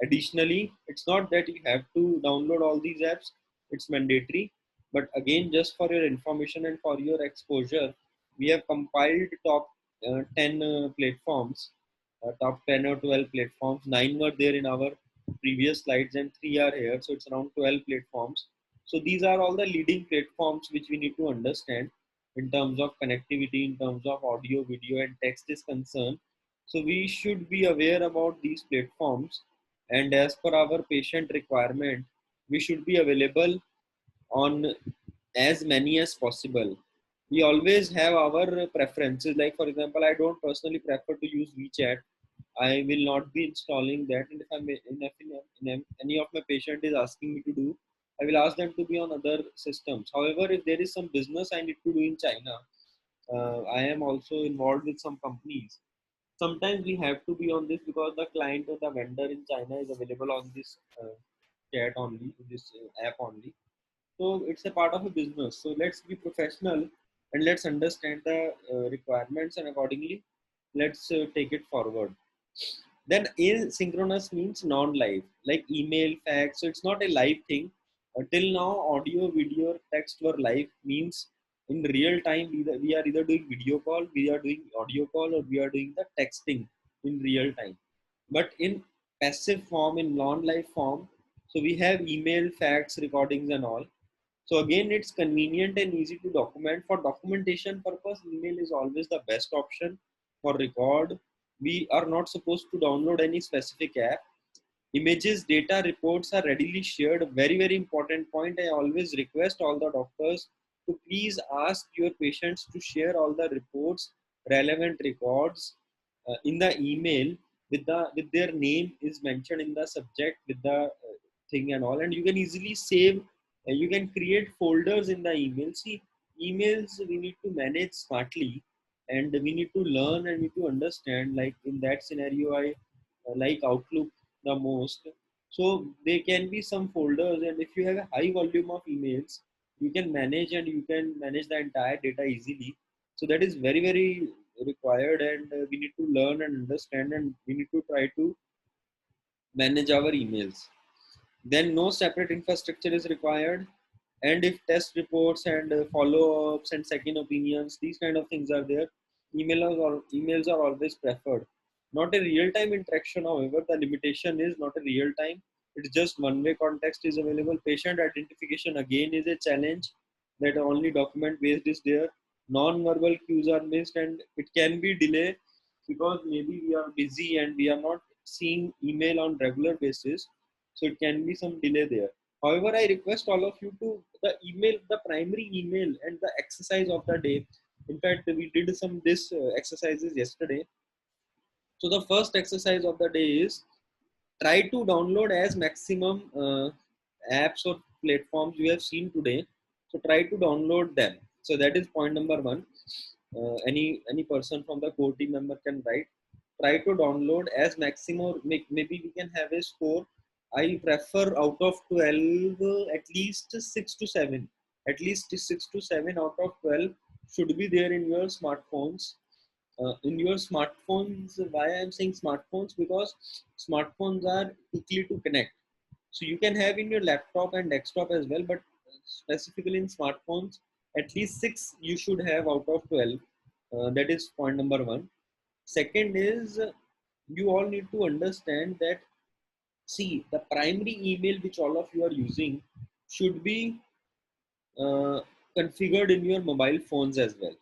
Additionally, it's not that you have to download all these apps, it's mandatory. But again, just for your information and for your exposure, we have compiled top 10 platforms, top 10 or 12 platforms. 9 were there in our previous slides, and 3 are here. So it's around 12 platforms. So these are all the leading platforms which we need to understand in terms of connectivity, in terms of audio, video, and text is concerned. So we should be aware about these platforms, and as per our patient requirement, we should be available on as many as possible. We always have our preferences. Like for example, I don't personally prefer to use WeChat. I will not be installing that, and if any of my patient is asking me to do, I will ask them to be on other systems. However, if there is some business I need to do in China, I am also involved with some companies. Sometimes we have to be on this because the client or the vendor in China is available on this chat only, this app only. So it's a part of a business. So let's be professional and let's understand the requirements, and accordingly, let's take it forward. Then asynchronous means non-live, like email, fax. So it's not a live thing. Till now, audio, video, text were live. Means in real time, we are either doing video call, we are doing audio call, or we are doing the texting in real time. But in passive form, in non-live form, so we have email, fax, recordings, and all. So again, it's convenient and easy to document. For documentation purpose, email is always the best option. For record, we are not supposed to download any specific app. Images, data, reports are readily shared. Very, very important point. I always request all the doctors to please ask your patients to share all the reports, relevant records in the email with their name is mentioned in the subject with the thing and all, and you can easily save. You can create folders in the email. See, emails we need to manage smartly, and we need to learn and need to understand. Like in that scenario, I like Outlook the most. So there can be some folders, and if you have a high volume of emails, you can manage, and you can manage the entire data easily. So that is very, very required, and we need to learn and understand, and we need to try to manage our emails. Then no separate infrastructure is required. And if test reports and follow-ups and second opinions, these kind of things are there, emails are always preferred. Not a real-time interaction, however, the limitation is not a real-time. It's just one-way context is available. Patient identification again is a challenge, that only document-based is there. Non-verbal cues are missed, and it can be delayed because maybe we are busy and we are not seeing email on regular basis, so it can be some delay there. However, I request all of you to the primary email and the exercise of the day. In fact, we did some this exercises yesterday. So the first exercise of the day is try to download as maximum apps or platforms you have seen today. So try to download them. So that is point number one. Any person from the core team member can write, try to download as maximum. Maybe we can have a score. I prefer out of 12, at least 6 to 7. At least 6 to 7 out of 12 should be there in your smartphones. In your smartphones, why I'm saying smartphones, because smartphones are quickly to connect. So you can have in your laptop and desktop as well, but specifically in smartphones, at least 6 you should have out of 12. That is point number one. Second is, you all need to understand that, see, the primary email which all of you are using should be uh, configured in your mobile phones as well.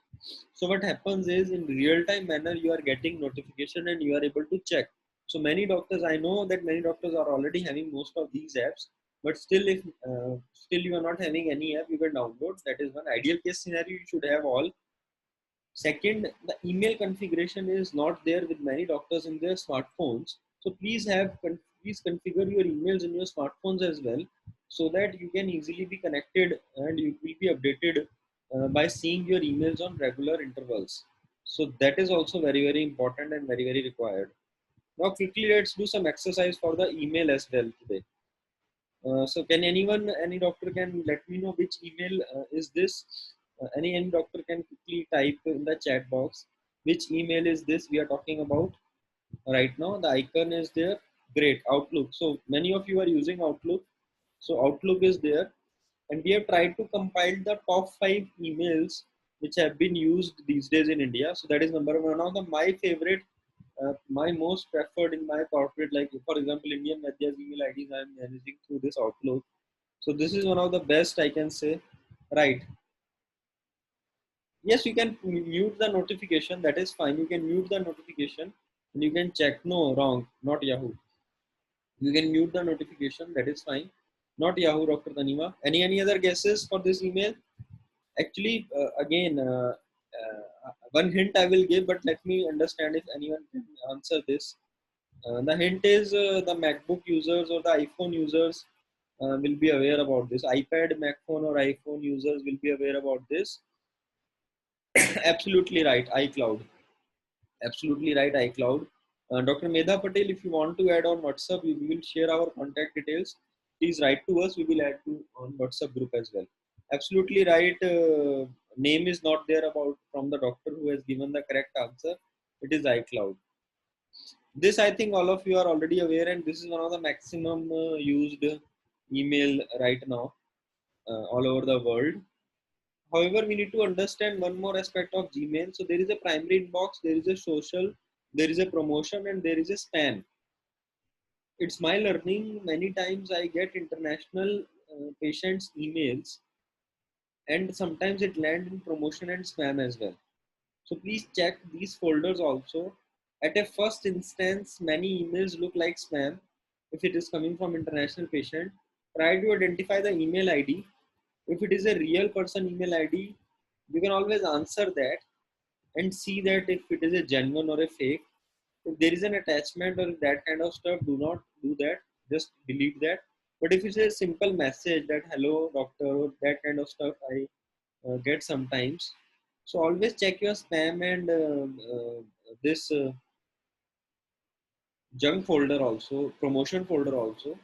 So what happens is, in real time manner, you are getting notification and you are able to check. So many doctors, I know that many doctors are already having most of these apps, but still, if still you are not having any app, you can download. That is one ideal case scenario. You should have all. Second, the email configuration is not there with many doctors in their smartphones. So please configure your emails in your smartphones as well, so that you can easily be connected and you will be updated by seeing your emails on regular intervals. So that is also very, very important and very, very required. Now quickly let's do some exercise for the email as well today. So can any doctor can let me know which email is this? Any doctor can quickly type in the chat box which email is this we are talking about right now. The icon is there. Great, Outlook. So many of you are using Outlook. So Outlook is there, and we have tried to compile the top 5 emails which have been used these days in India. So that is number one. Now the my favorite, my most preferred in my corporate, like for example, Indian Madhya's email IDs I am managing through this Outlook. So this is one of the best I can say. Right. Yes, you can mute the notification. That is fine. You can mute the notification and you can check. No, wrong. Not Yahoo. You can mute the notification. That is fine. Not Yahoo, Dr. Tanima. Any other guesses for this email? Actually, again, one hint I will give, but let me understand if anyone can answer this. The hint is the MacBook users or the iPhone users. will be aware about this. iPad, Mac phone or iPhone users will be aware about this. Absolutely right, iCloud. Absolutely right, iCloud. Dr. Medha Patel, if you want to add on WhatsApp, we will share our contact details. Please write to us. We will add to on WhatsApp group as well. Absolutely right. Name is not there about from the doctor who has given the correct answer. It is iCloud. This I think all of you are already aware, and this is one of the maximum used email right now all over the world. However, we need to understand one more aspect of Gmail. So there is a primary inbox, there is a social, there is a promotion, and there is a spam. It's my learning. Many times I get international patients' emails, and sometimes it lands in promotion and spam as well. So please check these folders also. At a first instance, many emails look like spam. If it is coming from international patient, try to identify the email ID. If it is a real person email ID, you can always answer that and see that if it is a genuine or a fake. If there is an attachment or that kind of stuff, do not do that. Just delete that. But if it's a simple message that hello doctor or that kind of stuff, I get sometimes. So always check your spam and this junk folder also, promotion folder also.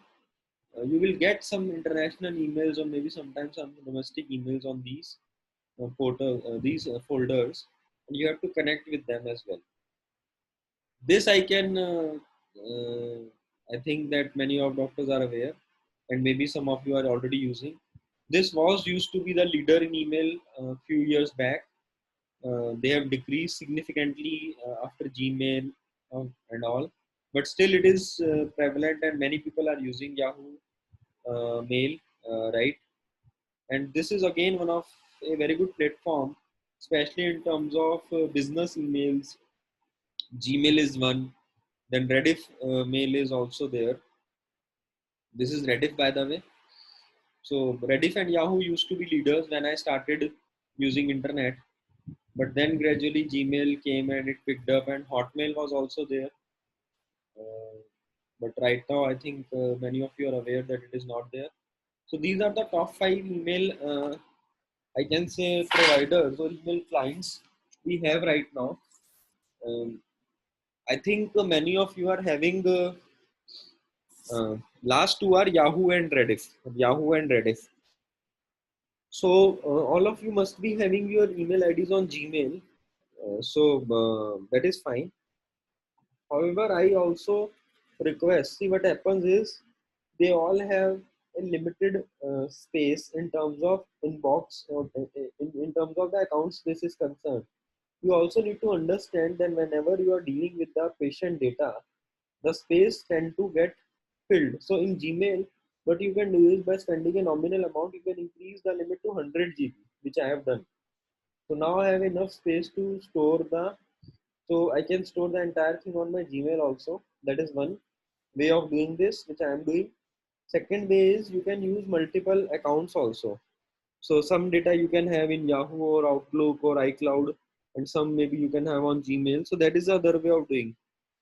You will get some international emails or maybe sometimes some domestic emails on these these folders, and you have to connect with them as well. This I can, I think that many of doctors are aware, and maybe some of you are already using. This was used to be the leader in email a few years back. They have decreased significantly after Gmail and all, but still it is prevalent, and many people are using Yahoo Mail, right? And this is again one of a very good platform, especially in terms of business emails. Gmail is one. Then Rediff mail is also there. This is Rediff, by the way. So Rediff and Yahoo used to be leaders when I started using internet, but then gradually Gmail came and it picked up, and Hotmail was also there. Uh, but right now, I think many of you are aware that it is not there. So these are the top five email, I can say, providers or email clients we have right now. Um, I think many of you are having last two are Yahoo and Rediff. Yahoo and Rediff. So all of you must be having your email IDs on Gmail. That is fine. However, I also request. See what happens is they all have a limited space in terms of inbox or in terms of the account space is concerned. You also need to understand that whenever you are dealing with the patient data, the space tend to get filled. So in Gmail, what you can do is by spending a nominal amount, you can increase the limit to 100 GB, which I have done. So now I have enough space to store so I can store the entire thing on my Gmail also. That is one way of doing this, which I am doing. Second way is you can use multiple accounts also. So some data you can have in Yahoo or Outlook or iCloud, and some maybe you can have on Gmail. So that is the other way of doing.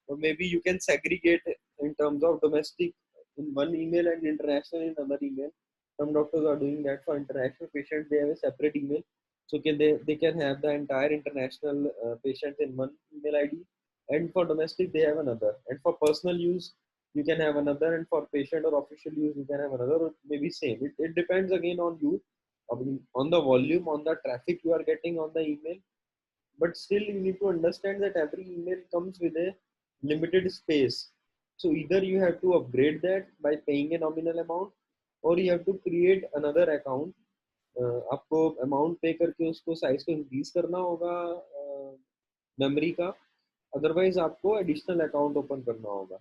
Or maybe you can segregate in terms of domestic in one email and international in another email. Some doctors are doing that. For international patients, they have a separate email, so they can have the entire international patients in one email ID, and for domestic they have another, and for personal use you can have another, and for patient or official use you can have another, or maybe same. It depends again on you, on the volume, on the traffic you are getting on the email. But still you need to understand that every email comes with a limited space. So either you have to upgrade that by paying a nominal amount, or you have to create another account. आपको amount पे करके उसको size को increase करना होगा memory का, otherwise आपको additional account open करना होगा.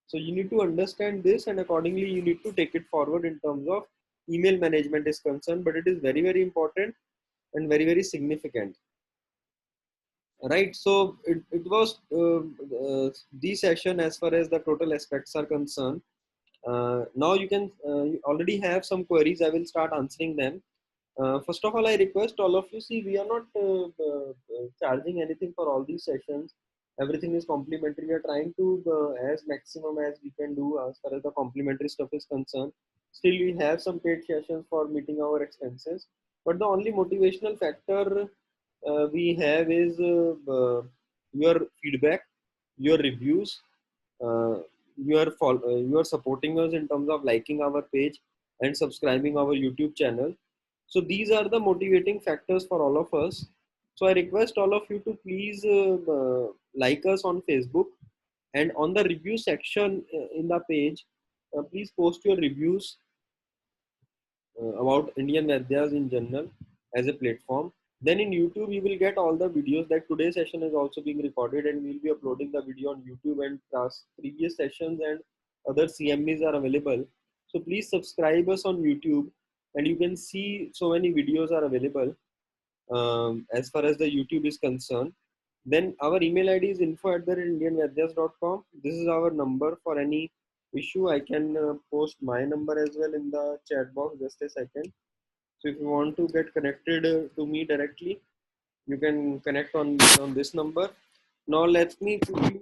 So you need to understand this, and accordingly you need to take it forward in terms of email management is concerned. But it is very very important and very very significant. Right, so it was the session as far as the total aspects are concerned. Now you already have some queries. I will start answering them. First of all, I request all of you, see, we are not charging anything for all these sessions. Everything is complimentary. We are trying to as maximum as we can do as far as the complimentary stuff is concerned. Still, we have some paid sessions for meeting our expenses. But the only motivational factor we have is your feedback, your reviews. Uh, you are supporting us in terms of liking our page and subscribing our YouTube channel. So these are the motivating factors for all of us. So I request all of you to please like us on Facebook, and on the review section in the page, please post your reviews about Indian Vadyas in general as a platform. Then in YouTube, you will get all the videos. That today's session is also being recorded, and we'll be uploading the video on YouTube, and previous sessions and other CMEs are available. So please subscribe us on YouTube, and you can see so many videos are available as far as the YouTube is concerned. Then our email ID is info@indianvadyas.com. This is our number for any issue. I can post my number as well in the chat box. Just a second. So if you want to get connected to me directly, you can connect on this number. Now let me quickly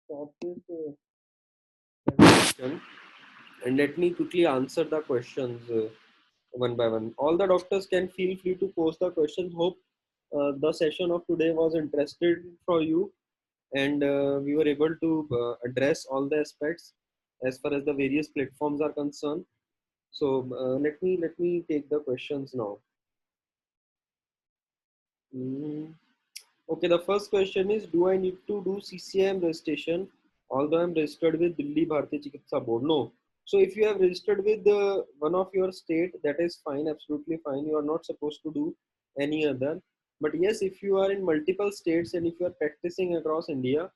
stop this presentation, and let me quickly answer the questions one by one. All the doctors can feel free to post the questions. Hope the session of today was interested for you, and we were able to address all the aspects as far as the various platforms are concerned. So let me take the questions now. Mm. Okay, the first question is, do I need to do CCIM registration although I'm registered with Delhi Bharatiya Chikitsa Board? No. So if you have registered with one of your state, that is fine, absolutely fine. You are not supposed to do any other. But yes, if you are in multiple states and if you are practicing across India,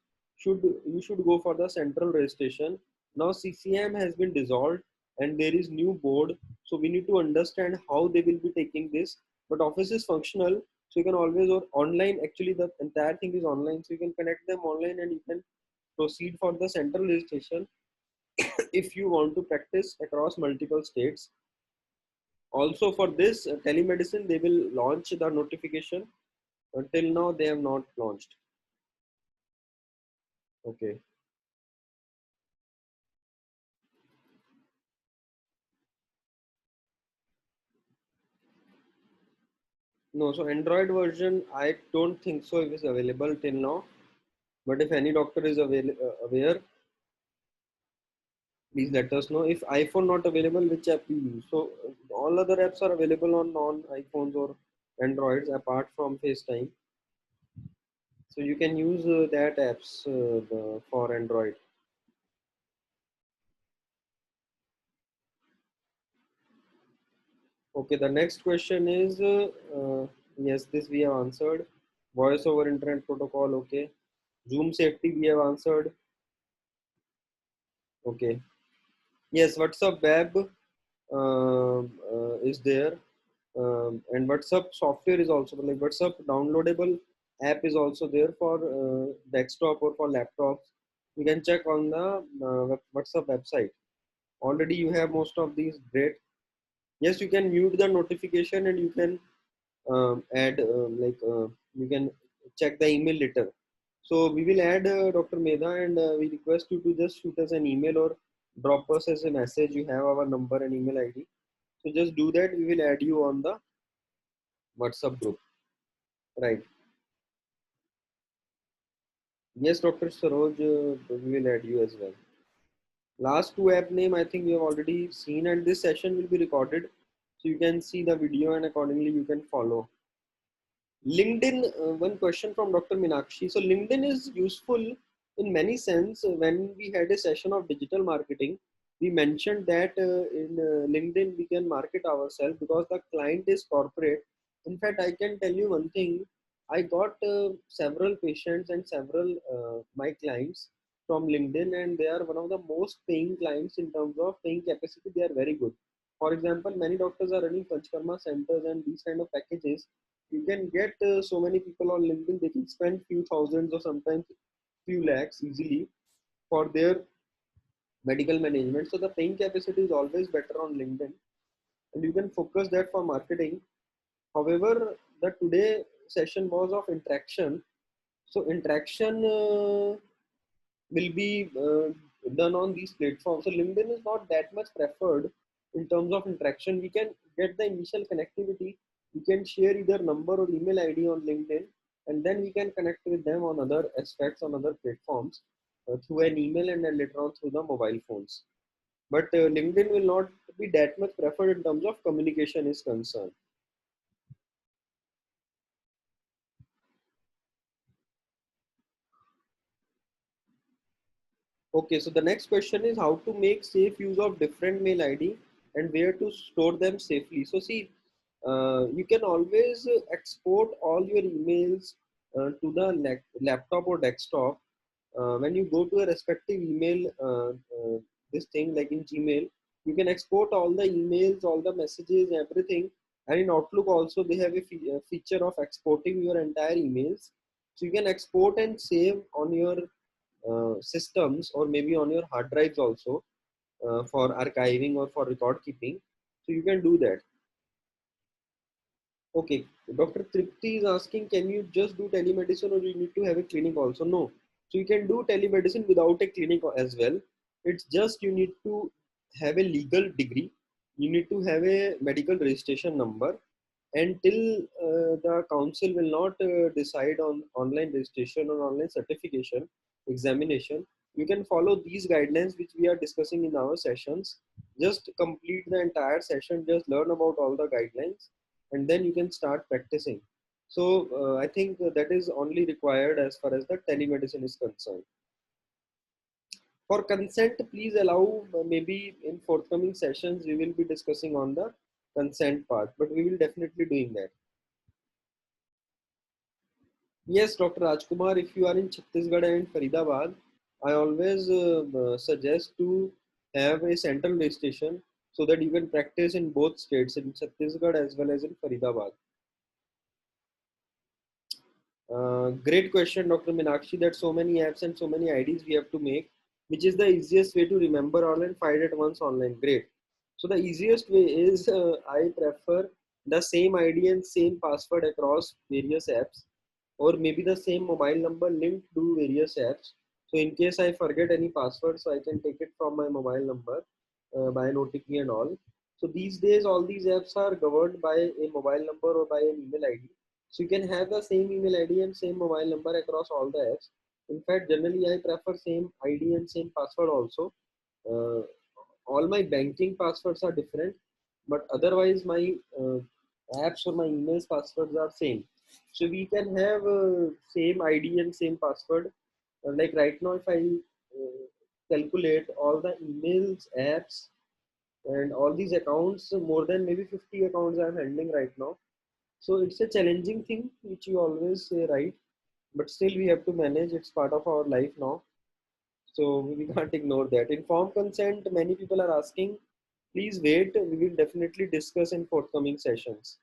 you should go for the central registration. Now CCIM has been dissolved and there is new board. So we need to understand how they will be taking this. But office is functional, so you can always, or online, actually the entire thing is online, so you can connect them online and you can proceed for the central registration if you want to practice across multiple states. Also for this telemedicine, they will launch the notification. Until now they have not launched. Okay. No, so Android version, I don't think so it is available till now, but if any doctor is aware, please let us know. If iPhone not available, which app you use? So all other apps are available on non iPhones or Androids apart from FaceTime. So you can use that apps for Android. Okay, the next question is yes, this we have answered. Voice over internet protocol, okay. Zoom safety we have answered. Okay. Yes, WhatsApp web is there, and WhatsApp software is also, like WhatsApp downloadable app is also there for desktop or for laptops. You can check on the WhatsApp website. Already you have most of these. Great. Yes, you can mute the notification and you can add you can check the email later. So we will add Dr. Meda, and we request you to just shoot us an email or drop us as a message. You have our number and email ID. So just do that. We will add you on the WhatsApp group. Right. Yes, Dr. Saroj, we will add you as well. Last two app name, I think you have already seen, and this session will be recorded. So you can see the video and accordingly you can follow. LinkedIn, one question from Dr. Minakshi. So LinkedIn is useful in many sense. When we had a session of digital marketing, we mentioned that in LinkedIn we can market ourselves because the client is corporate. In fact, I can tell you one thing. I got several patients and several my clients from LinkedIn, and they are one of the most paying clients in terms of paying capacity. They are very good. For example, many doctors are running Panchkarma centers and these kind of packages. You can get so many people on LinkedIn. They can spend few thousands or sometimes few lakhs easily for their medical management. So the paying capacity is always better on LinkedIn, and you can focus that for marketing. However, the today session was of interaction. So interaction will be done on these platforms. So LinkedIn is not that much preferred in terms of interaction. We can get the initial connectivity. We can share either number or email ID on LinkedIn, and then we can connect with them on other aspects on other platforms through an email and then later on through the mobile phones. But LinkedIn will not be that much preferred in terms of communication is concerned. Okay, so the next question is how to make safe use of different mail ID and where to store them safely. So see, you can always export all your emails to the laptop or desktop. When you go to a respective email, this thing like in Gmail, you can export all the emails, all the messages, everything. And in Outlook also, they have a feature of exporting your entire emails. So you can export and save on your systems or maybe on your hard drives also for archiving or for record keeping. So you can do that. Okay, Dr. Tripti is asking, can you just do telemedicine or you need to have a clinic also? No. So you can do telemedicine without a clinic as well. It's just you need to have a legal degree. You need to have a medical registration number. Until the council will not decide on online registration or online certification examination, you can follow these guidelines which we are discussing in our sessions. Just complete the entire session, just learn about all the guidelines, and then you can start practicing. So I think that is only required as far as the telemedicine is concerned. For consent, please allow, maybe in forthcoming sessions we will be discussing on the consent part, but we will definitely doing that. Yes, Dr. Rajkumar, if you are in Chhattisgarh and Faridabad, I always suggest to have a central registration so that you can practice in both states, in Chhattisgarh as well as in Faridabad. Great question, Dr. Minakshi, that so many apps and so many IDs we have to make. Which is the easiest way to remember all and find at once online? Great. So the easiest way is I prefer the same ID and same password across various apps, or maybe the same mobile number linked to various apps. So in case I forget any password, so I can take it from my mobile number by an OTP and all. So these days, all these apps are governed by a mobile number or by an email ID. So you can have the same email ID and same mobile number across all the apps. In fact, generally I prefer same ID and same password also. Uh, all my banking passwords are different, but otherwise my apps or my emails passwords are same. So we can have same ID and same password. Like right now, if I calculate all the emails, apps, and all these accounts, more than maybe 50 accounts I'm handling right now. So it's a challenging thing which you always say, right? But still we have to manage. It's part of our life now. So we can't ignore that. Informed consent, many people are asking. Please wait. We will definitely discuss in forthcoming sessions.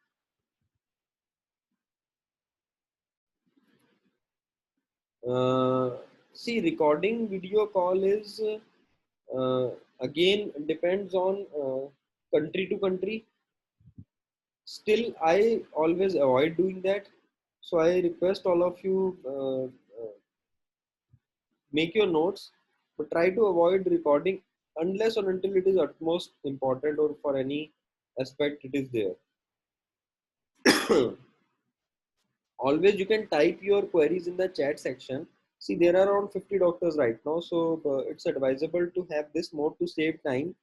Uh, See, recording video call is again depends on country to country. Still, I always avoid doing that. So I request all of you make your notes, but try to avoid recording unless or until it is utmost important or for any aspect it is there. Always you can type your queries in the chat section. See, there are around 50 doctors right now, so it's advisable to have this mode to save time.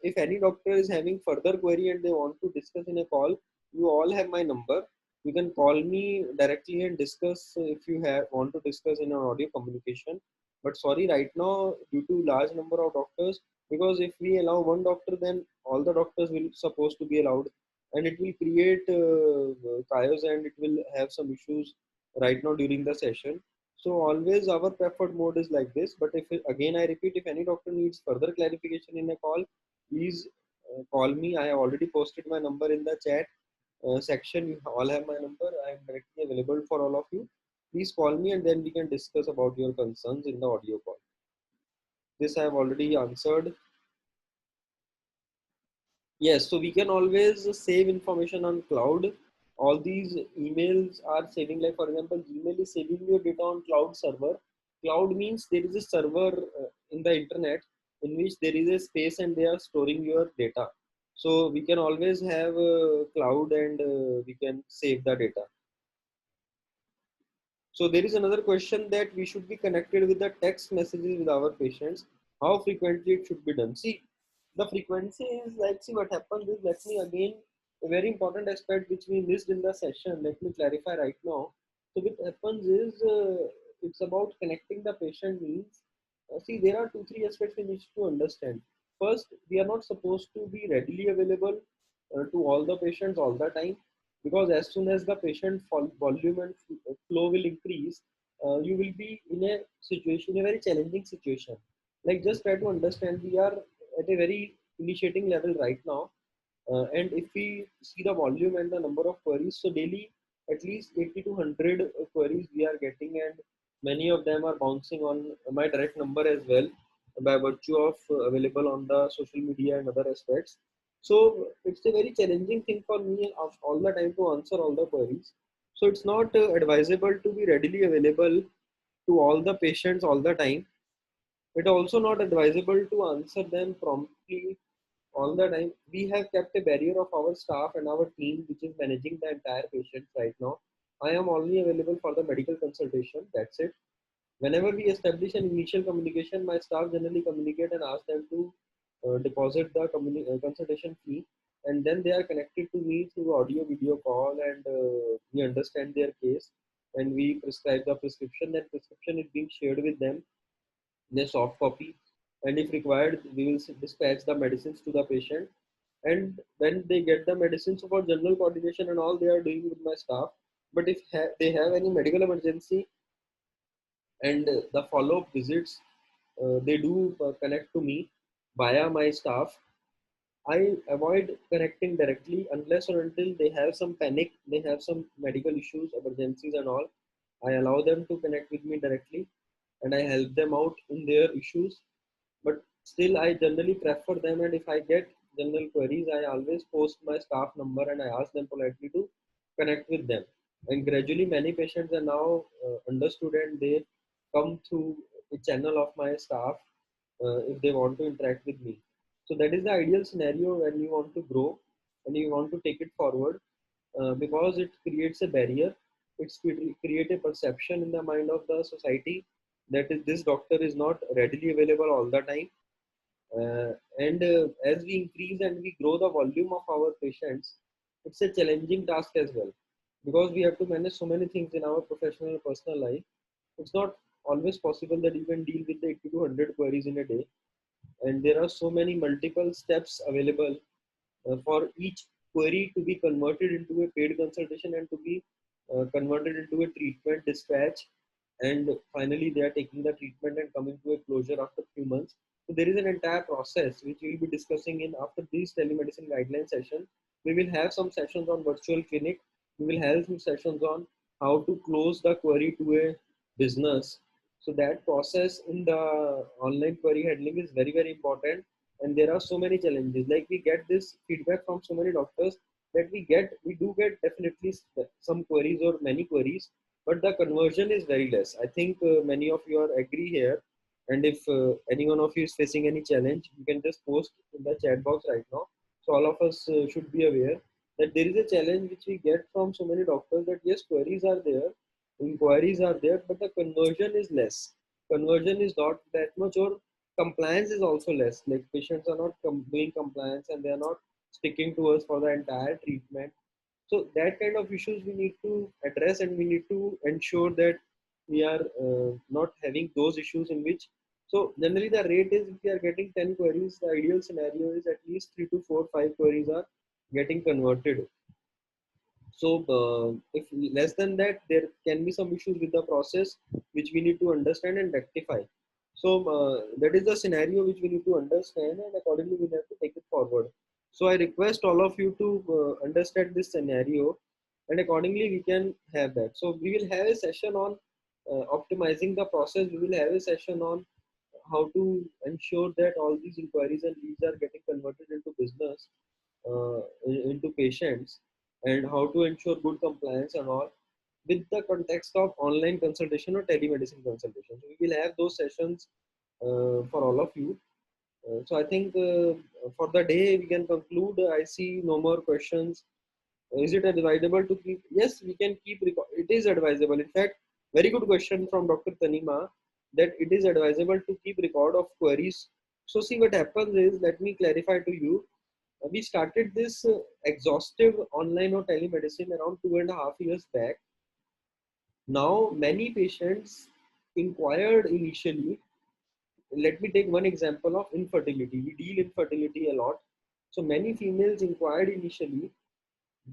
If any doctor is having further query and they want to discuss in a call, you all have my number. You can call me directly and discuss if you have want to discuss in an audio communication. But sorry, right now, due to large number of doctors, because if we allow one doctor, then all the doctors will supposed to be allowed, and it will create chaos and it will have some issues right now during the session. So always our preferred mode is like this. But if again I repeat, if any doctor needs further clarification in a call, please call me. I have already posted my number in the chat section. You all have my number. I am directly available for all of you. Please call me and then we can discuss about your concerns in the audio call. This I have already answered. Yes, so we can always save information on cloud. All these emails are saving, like for example, Gmail is saving your data on cloud server. Cloud means there is a server in the internet in which there is a space and they are storing your data. So we can always have a cloud and we can save the data. So there is another question that we should be connected with the text messages with our patients. How frequently it should be done? See, the frequency is like, see what happens is, let me again, a very important aspect which we missed in the session, let me clarify right now. So what happens is, it's about connecting the patient needs. See, there are two, three aspects we need to understand. First, we are not supposed to be readily available to all the patients all the time, because as soon as the patient volume and flow will increase, you will be in a situation, a very challenging situation. Like, just try to understand, we are at a very initiating level right now, and if we see the volume and the number of queries, so daily at least 80 to 100 queries we are getting, and many of them are bouncing on my direct number as well, by virtue of available on the social media and other aspects. So it's a very challenging thing for me of all the time to answer all the queries. So it's not advisable to be readily available to all the patients all the time. It also not advisable to answer them promptly all the time. We have kept a barrier of our staff and our team, which is managing the entire patients right now. I am only available for the medical consultation. That's it. Whenever we establish an initial communication, my staff generally communicate and ask them to deposit the consultation fee, and then they are connected to me through audio video call, and we understand their case, and we prescribe the prescription. That prescription is being shared with them in a soft copy, and if required, we will dispatch the medicines to the patient. And when they get the medicines for general coordination and all, they are doing with my staff. But if they have any medical emergency and the follow-up visits, they do connect to me via my staff. I avoid connecting directly unless or until they have some panic, they have some medical issues, emergencies, and all. I allow them to connect with me directly, and I help them out in their issues. But still, I generally prefer them, and if I get general queries, I always post my staff number and I ask them politely to connect with them. And gradually, many patients are now understood, and they come through the channel of my staff if they want to interact with me. So that is the ideal scenario when you want to grow and you want to take it forward, because it creates a barrier. It's create a perception in the mind of the society that this doctor is not readily available all the time. And as we increase and we grow the volume of our patients, it's a challenging task as well, because we have to manage so many things in our professional and personal life. It's not always possible that you can deal with the 80 to 100 queries in a day, and there are so many multiple steps available for each query to be converted into a paid consultation and to be converted into a treatment dispatch, and finally they are taking the treatment and coming to a closure after few months. So there is an entire process which we will be discussing in after this telemedicine guideline session. We will have some sessions on virtual clinic. We will have some sessions on how to close the query to a business. So that process in the online query handling is very, very important. And there are so many challenges. Like, we get this feedback from so many doctors that we do get definitely some queries or many queries, but the conversion is very less. I think many of you are agree here. And if any one of you is facing any challenge, you can just post in the chat box right now. So all of us should be aware that there is a challenge which we get from so many doctors, that yes, queries are there, inquiries are there, but the conversion is less. Conversion is not that much, or compliance is also less. Like, patients are not doing compliance, and they are not sticking to us for the entire treatment. So that kind of issues we need to address, and we need to ensure that we are not having those issues in which. So generally the rate is, if we are getting 10 queries, the ideal scenario is at least 3 to 4 5 queries are getting converted. So if less than that, there can be some issues with the process which we need to understand and rectify. So that is the scenario which we need to understand, and accordingly we have to take it forward. So I request all of you to understand this scenario, and accordingly we can have that. So we will have a session on optimizing the process. We will have a session on how to ensure that all these inquiries and leads are getting converted into business, into patients, and how to ensure good compliance and all, with the context of online consultation or telemedicine consultation. So we will have those sessions for all of you. So I think for the day we can conclude. I see no more questions. Is it advisable to keep? Yes, we can keep record. It is advisable. In fact, very good question from Dr. Tanima, that it is advisable to keep record of queries. So see what happens is, let me clarify to you. We started this exhaustive online or telemedicine around 2.5 years back. Now many patients inquired initially. Let me take one example of infertility. We deal infertility a lot. So many females inquired initially,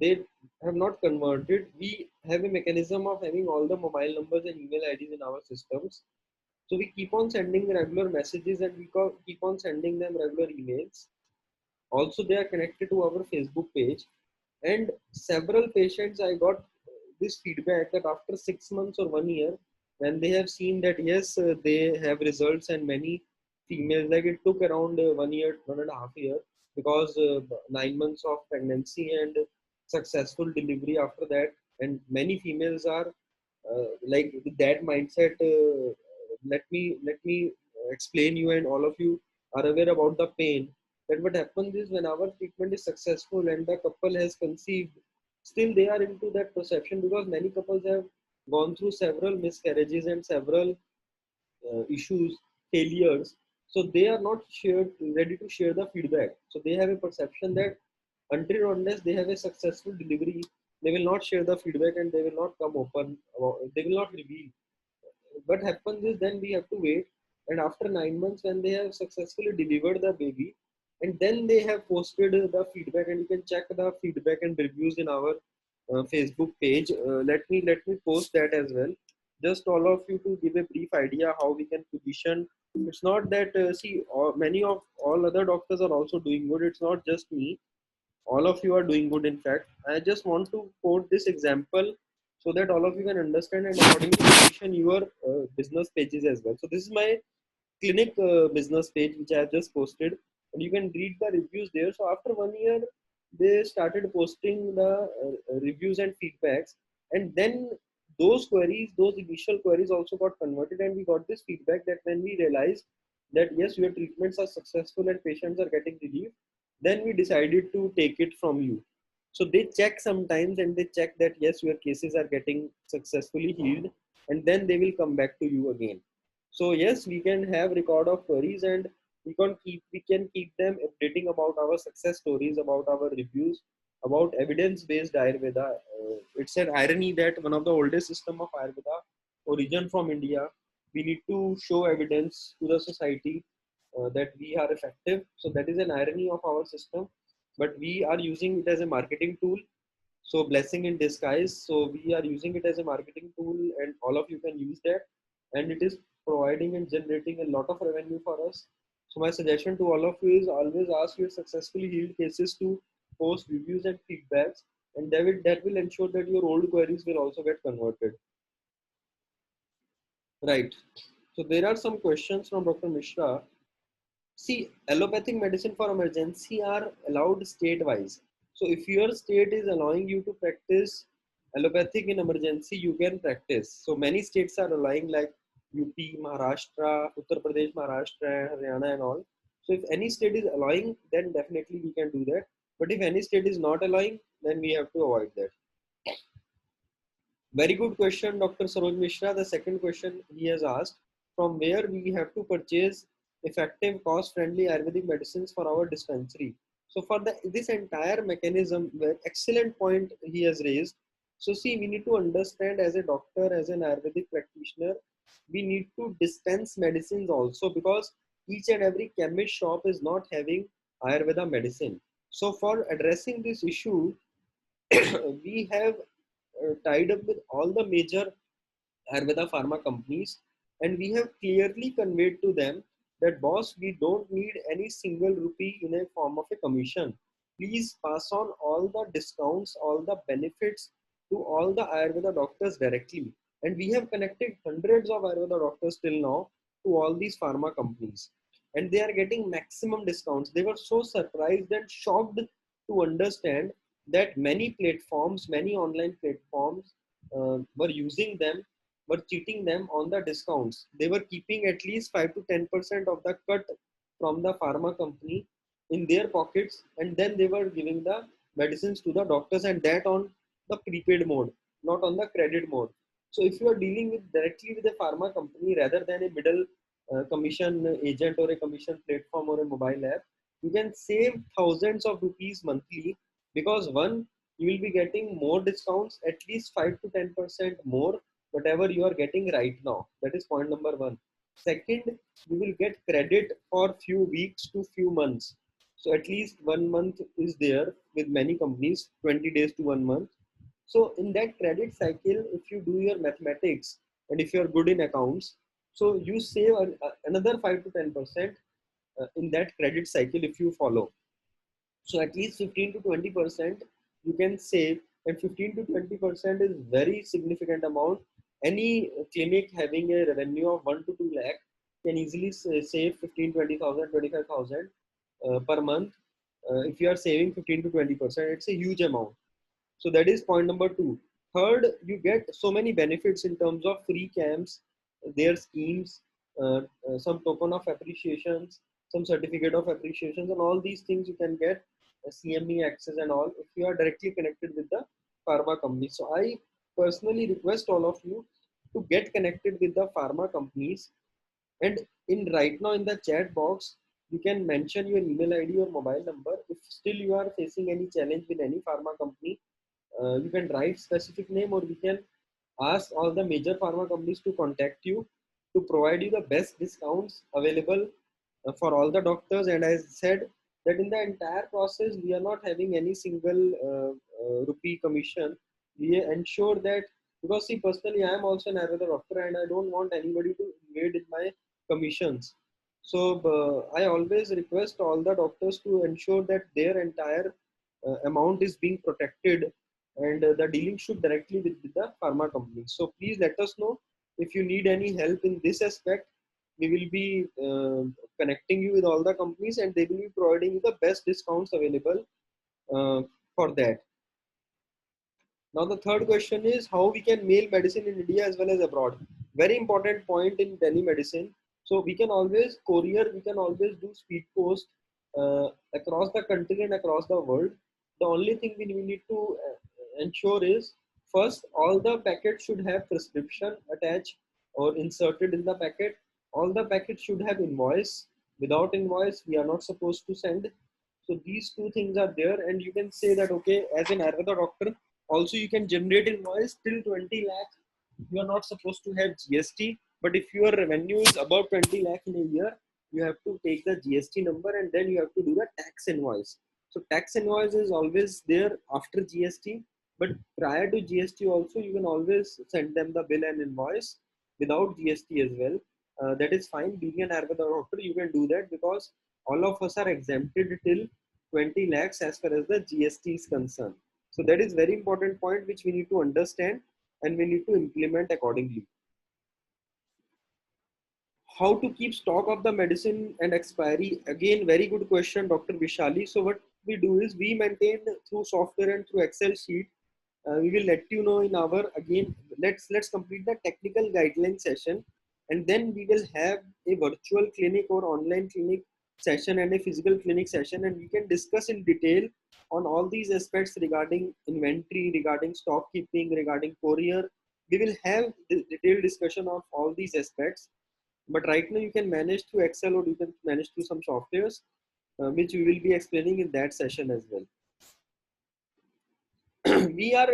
they have not converted. We have a mechanism of having all the mobile numbers and email IDs in our systems. So we keep on sending regular messages, and we keep on sending them regular emails. Also, they are connected to our Facebook page. And several patients, I got this feedback that after 6 months or 1 year, when they have seen that yes, they have results, and many females, like it took around 1 year, 1.5 year, because 9 months of pregnancy and successful delivery after that. And many females are like with that mindset. Let me explain you, and all of you are aware about the pain, that what happens is when our treatment is successful and the couple has conceived, still they are into that perception, because many couples have gone through several miscarriages and several issues, failures. So they are not ready to share the feedback. So they have a perception that until or unless they have a successful delivery, they will not share the feedback, and they will not come open, they will not reveal. What happens is, then we have to wait, and after 9 months, when they have successfully delivered the baby, and then they have posted the feedback, and you can check the feedback and reviews in our Facebook page. Let me post that as well, just all of you to give a brief idea how we can position. It's not that see, many of all other doctors are also doing good. It's not just me, all of you are doing good. In fact, I just want to quote this example so that all of you can understand and accordingly position your business pages as well. So this is my clinic business page which I have just posted, and you can read the reviews there. So after 1 year, they started posting the reviews and feedbacks, and then those initial queries also got converted, and we got this feedback that when we realized that yes, your treatments are successful and patients are getting relief, then we decided to take it from you. So they check sometimes, and they check that yes, your cases are getting successfully healed, and then they will come back to you again. So yes, we can have record of queries, and we can keep them updating about our success stories, about our reviews, about evidence-based Ayurveda. It's an irony that one of the oldest system of Ayurveda, origin from India, we need to show evidence to the society that we are effective. So that is an irony of our system, but we are using it as a marketing tool. So blessing in disguise. So we are using it as a marketing tool, and all of you can use that, and it is providing and generating a lot of revenue for us. So my suggestion to all of you is, always ask your successfully healed cases to post reviews and feedbacks, and that will ensure that your old queries will also get converted. Right. So there are some questions from Dr. Mishra. See, allopathic medicine for emergency are allowed state-wise. So if your state is allowing you to practice allopathic in emergency, you can practice. So many states are allowing, like UP, Maharashtra, Uttar Pradesh, Maharashtra, Haryana and all. So if any state is allowing, then definitely we can do that. But if any state is not allowing, then we have to avoid that. Very good question, Dr. Saroj Mishra. The second question he has asked, from where we have to purchase effective, cost-friendly Ayurvedic medicines for our dispensary. So for this entire mechanism, excellent point he has raised. So see, we need to understand, as a doctor, as an Ayurvedic practitioner, we need to dispense medicines also, because each and every chemist shop is not having Ayurveda medicine. So for addressing this issue, we have tied up with all the major Ayurveda pharma companies, and we have clearly conveyed to them that, boss, we don't need any single rupee in a form of a commission. Please pass on all the discounts, all the benefits to all the Ayurveda doctors directly. And we have connected hundreds of Ayurveda doctors till now to all these pharma companies, and they are getting maximum discounts. They were so surprised and shocked to understand that many platforms, many online platforms were using them, were cheating them on the discounts. They were keeping at least 5 to 10% of the cut from the pharma company in their pockets, and then they were giving the medicines to the doctors, and that on the prepaid mode, not on the credit mode. So if you are dealing with directly with a pharma company rather than a middle commission agent or a commission platform or a mobile app, you can save thousands of rupees monthly, because one, you will be getting more discounts, at least 5 to 10% more whatever you are getting right now. That is point number one. Second, you will get credit for few weeks to few months. So at least 1 month is there with many companies, 20 days to 1 month. So in that credit cycle, if you do your mathematics and if you are good in accounts, so you save another 5 to 10% in that credit cycle if you follow. So at least 15 to 20% you can save, and 15 to 20% is very significant amount. Any clinic having a revenue of 1 to 2 lakh can easily save 15, 20,000, 25,000 per month. If you are saving 15 to 20%, it's a huge amount. So that is point number two. Third, you get so many benefits in terms of free camps, their schemes, some token of appreciations, some certificate of appreciations, and all these things you can get CME access and all if you are directly connected with the pharma company. So I personally request all of you to get connected with the pharma companies, and in right now in the chat box, you can mention your email ID or mobile number. If still you are facing any challenge with any pharma company, you can write specific name, or we can ask all the major pharma companies to contact you to provide you the best discounts available for all the doctors. And as I said, that in the entire process we are not having any single rupee commission. We ensure that, because see, personally I am also an Ayurveda doctor and I don't want anybody to invade in my commissions. So I always request all the doctors to ensure that their entire amount is being protected, and the dealing should directly with the pharma company. So please let us know if you need any help in this aspect. We will be connecting you with all the companies, and they will be providing you the best discounts available for that. Now the third question is how we can mail medicine in India as well as abroad. Very important point in telemedicine. So we can always courier, we can always do speed post across the country and across the world. The only thing we need to ensure is, first, all the packets should have prescription attached or inserted in the packet. All the packets should have invoice. Without invoice, we are not supposed to send. So these two things are there, and you can say that okay, as an Ayurveda doctor, also you can generate invoice till 20 lakh. You are not supposed to have GST, but if your revenue is above 20 lakh in a year, you have to take the GST number, and then you have to do the tax invoice. So tax invoice is always there after GST, but prior to GST also you can always send them the bill and invoice without GST as well. That is fine. Being an Ayurveda doctor, you can do that, because all of us are exempted till 20 lakhs as far as the GST is concerned. So that is very important point which we need to understand and we need to implement accordingly. How to keep stock of the medicine and expiry? Again, very good question, Dr. Vishali. So what we do is we maintain through software and through Excel sheet. We will let you know in our, again, let's complete the technical guideline session, and then we will have a virtual clinic or online clinic session and a physical clinic session, and we can discuss in detail on all these aspects regarding inventory, regarding stock keeping, regarding courier. We will have the detailed discussion of all these aspects, but right now you can manage through Excel or you can manage through some softwares, which we will be explaining in that session as well. We are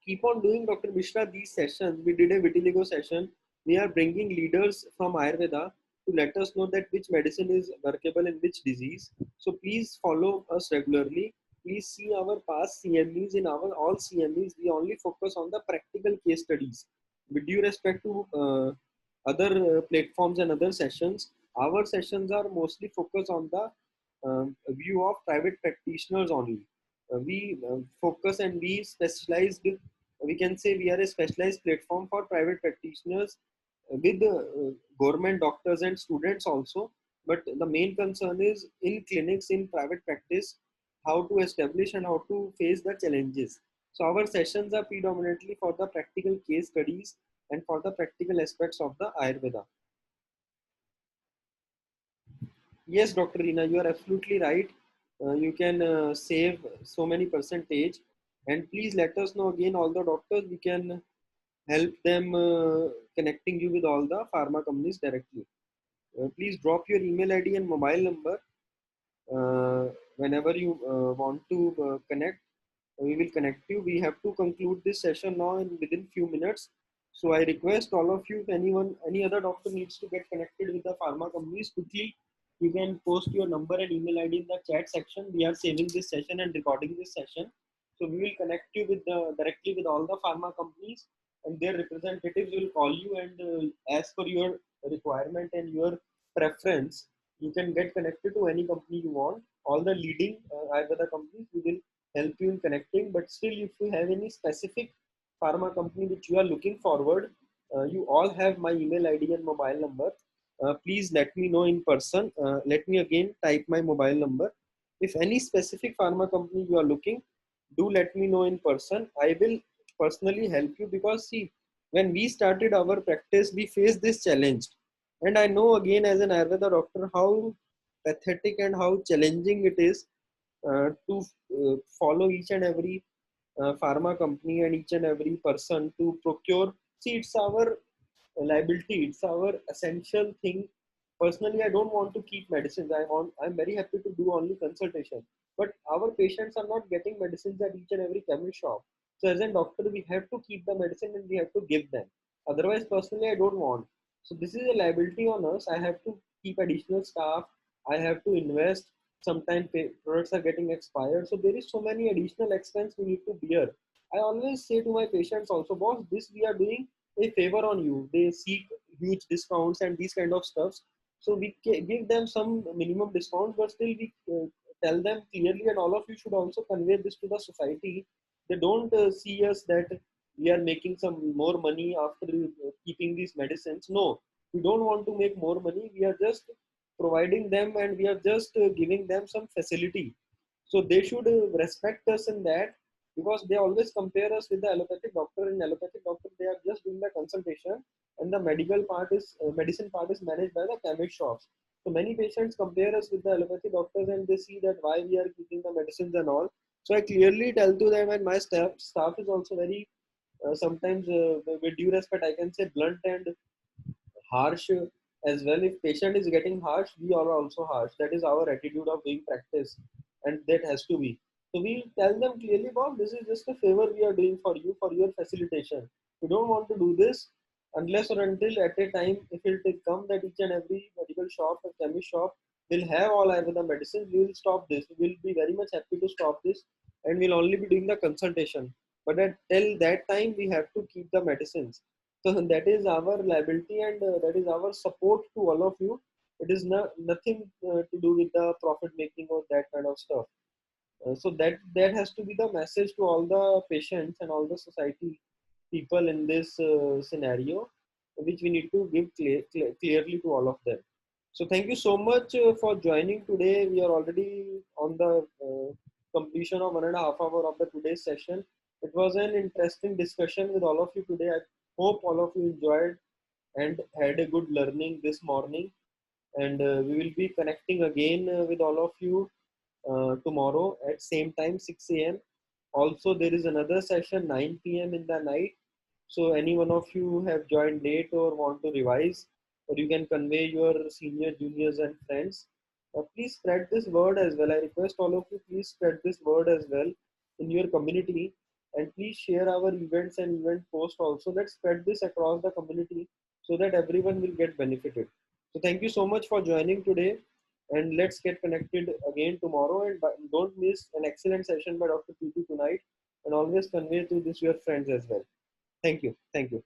keep on doing, Dr. Mishra, these sessions. We did a vitiligo session. We are bringing leaders from Ayurveda to let us know that which medicine is workable in which disease. So please follow us regularly. Please see our past CMEs. In our all CMEs, we only focus on the practical case studies. With due respect to other platforms and other sessions, our sessions are mostly focused on the view of private practitioners only. We focus and we specialized, we can say we are a specialized platform for private practitioners with government doctors and students also. But the main concern is in clinics, in private practice, how to establish and how to face the challenges. So our sessions are predominantly for the practical case studies and for the practical aspects of the Ayurveda. Yes, Dr. Reena, you are absolutely right. You can save so many percentage, and please let us know again all the doctors. We can help them connecting you with all the pharma companies directly. Please drop your email ID and mobile number uh, whenever you want to connect. We will connect you. We have to conclude this session now in within few minutes. So I request all of you, if anyone, any other doctor needs to get connected with the pharma companies, quickly you can post your number and email ID in the chat section. We are saving this session and recording this session. So we will connect you with directly with all the pharma companies, and their representatives will call you, and as per your requirement and your preference, you can get connected to any company you want. All the leading Ayurveda companies, we will help you in connecting. But still, if you have any specific pharma company which you are looking forward, you all have my email ID and mobile number. Please let me know in person. Let me again type my mobile number. If any specific pharma company you are looking, do let me know in person. I will personally help you, because see, when we started our practice, we faced this challenge. And I know again as an Ayurveda doctor how pathetic and how challenging it is to follow each and every pharma company and each and every person to procure. See, it's our liability, it's our essential thing. Personally, I don't want to keep medicines. I'm very happy to do only consultation, but our patients are not getting medicines at each and every chemist shop. So as a doctor, we have to keep the medicine and we have to give them. Otherwise, personally, I don't want. So this is a liability on us. I have to keep additional staff. I have to invest. Sometimes products are getting expired. So there is so many additional expense we need to bear. I always say to my patients also, boss, this we are doing a favor on you. They seek huge discounts and these kind of stuffs. So we give them some minimum discounts, but still we tell them clearly, and all of you should also convey this to the society. They don't see us that we are making some more money after keeping these medicines. No, we don't want to make more money. We are just providing them, and we are just giving them some facility. So they should respect us in that, because they always compare us with the allopathic doctor. In allopathic doctor, they are just doing the consultation, and the medical part is medicine part is managed by the chemist shops. So many patients compare us with the allopathic doctors, and they see that why we are keeping the medicines and all. So I clearly tell to them, and my staff is also very sometimes with due respect, I can say blunt and harsh as well. If patient is getting harsh, we are also harsh. That is our attitude of doing practice, and that has to be. So we tell them clearly, Bob, this is just a favor we are doing for you, for your facilitation. We don't want to do this unless or until at a time, if it will come that each and every medical shop or chemist shop will have all Ayurveda medicines, we will stop this. We will be very much happy to stop this, and we'll only be doing the consultation. But till that time, we have to keep the medicines. So that is our liability, and that is our support to all of you. It is nothing to do with the profit making or that kind of stuff. So that has to be the message to all the patients and all the society people in this scenario, which we need to give clearly to all of them. So thank you so much for joining today. We are already on the completion of 1.5 hours of the today's session. It was an interesting discussion with all of you today. I hope all of you enjoyed and had a good learning this morning. And we will be connecting again with all of you tomorrow at same time 6 a.m. Also, there is another session 9 p.m. in the night. So any one of you have joined late or want to revise, or you can convey your senior, juniors, and friends. Please spread this word as well. I request all of you, please spread this word as well in your community, and please share our events and event post also. Let's spread this across the community so that everyone will get benefited. So thank you so much for joining today, and let's get connected again tomorrow. And don't miss an excellent session by Dr. PT tonight, and always convey to this your friends as well. Thank you. Thank you.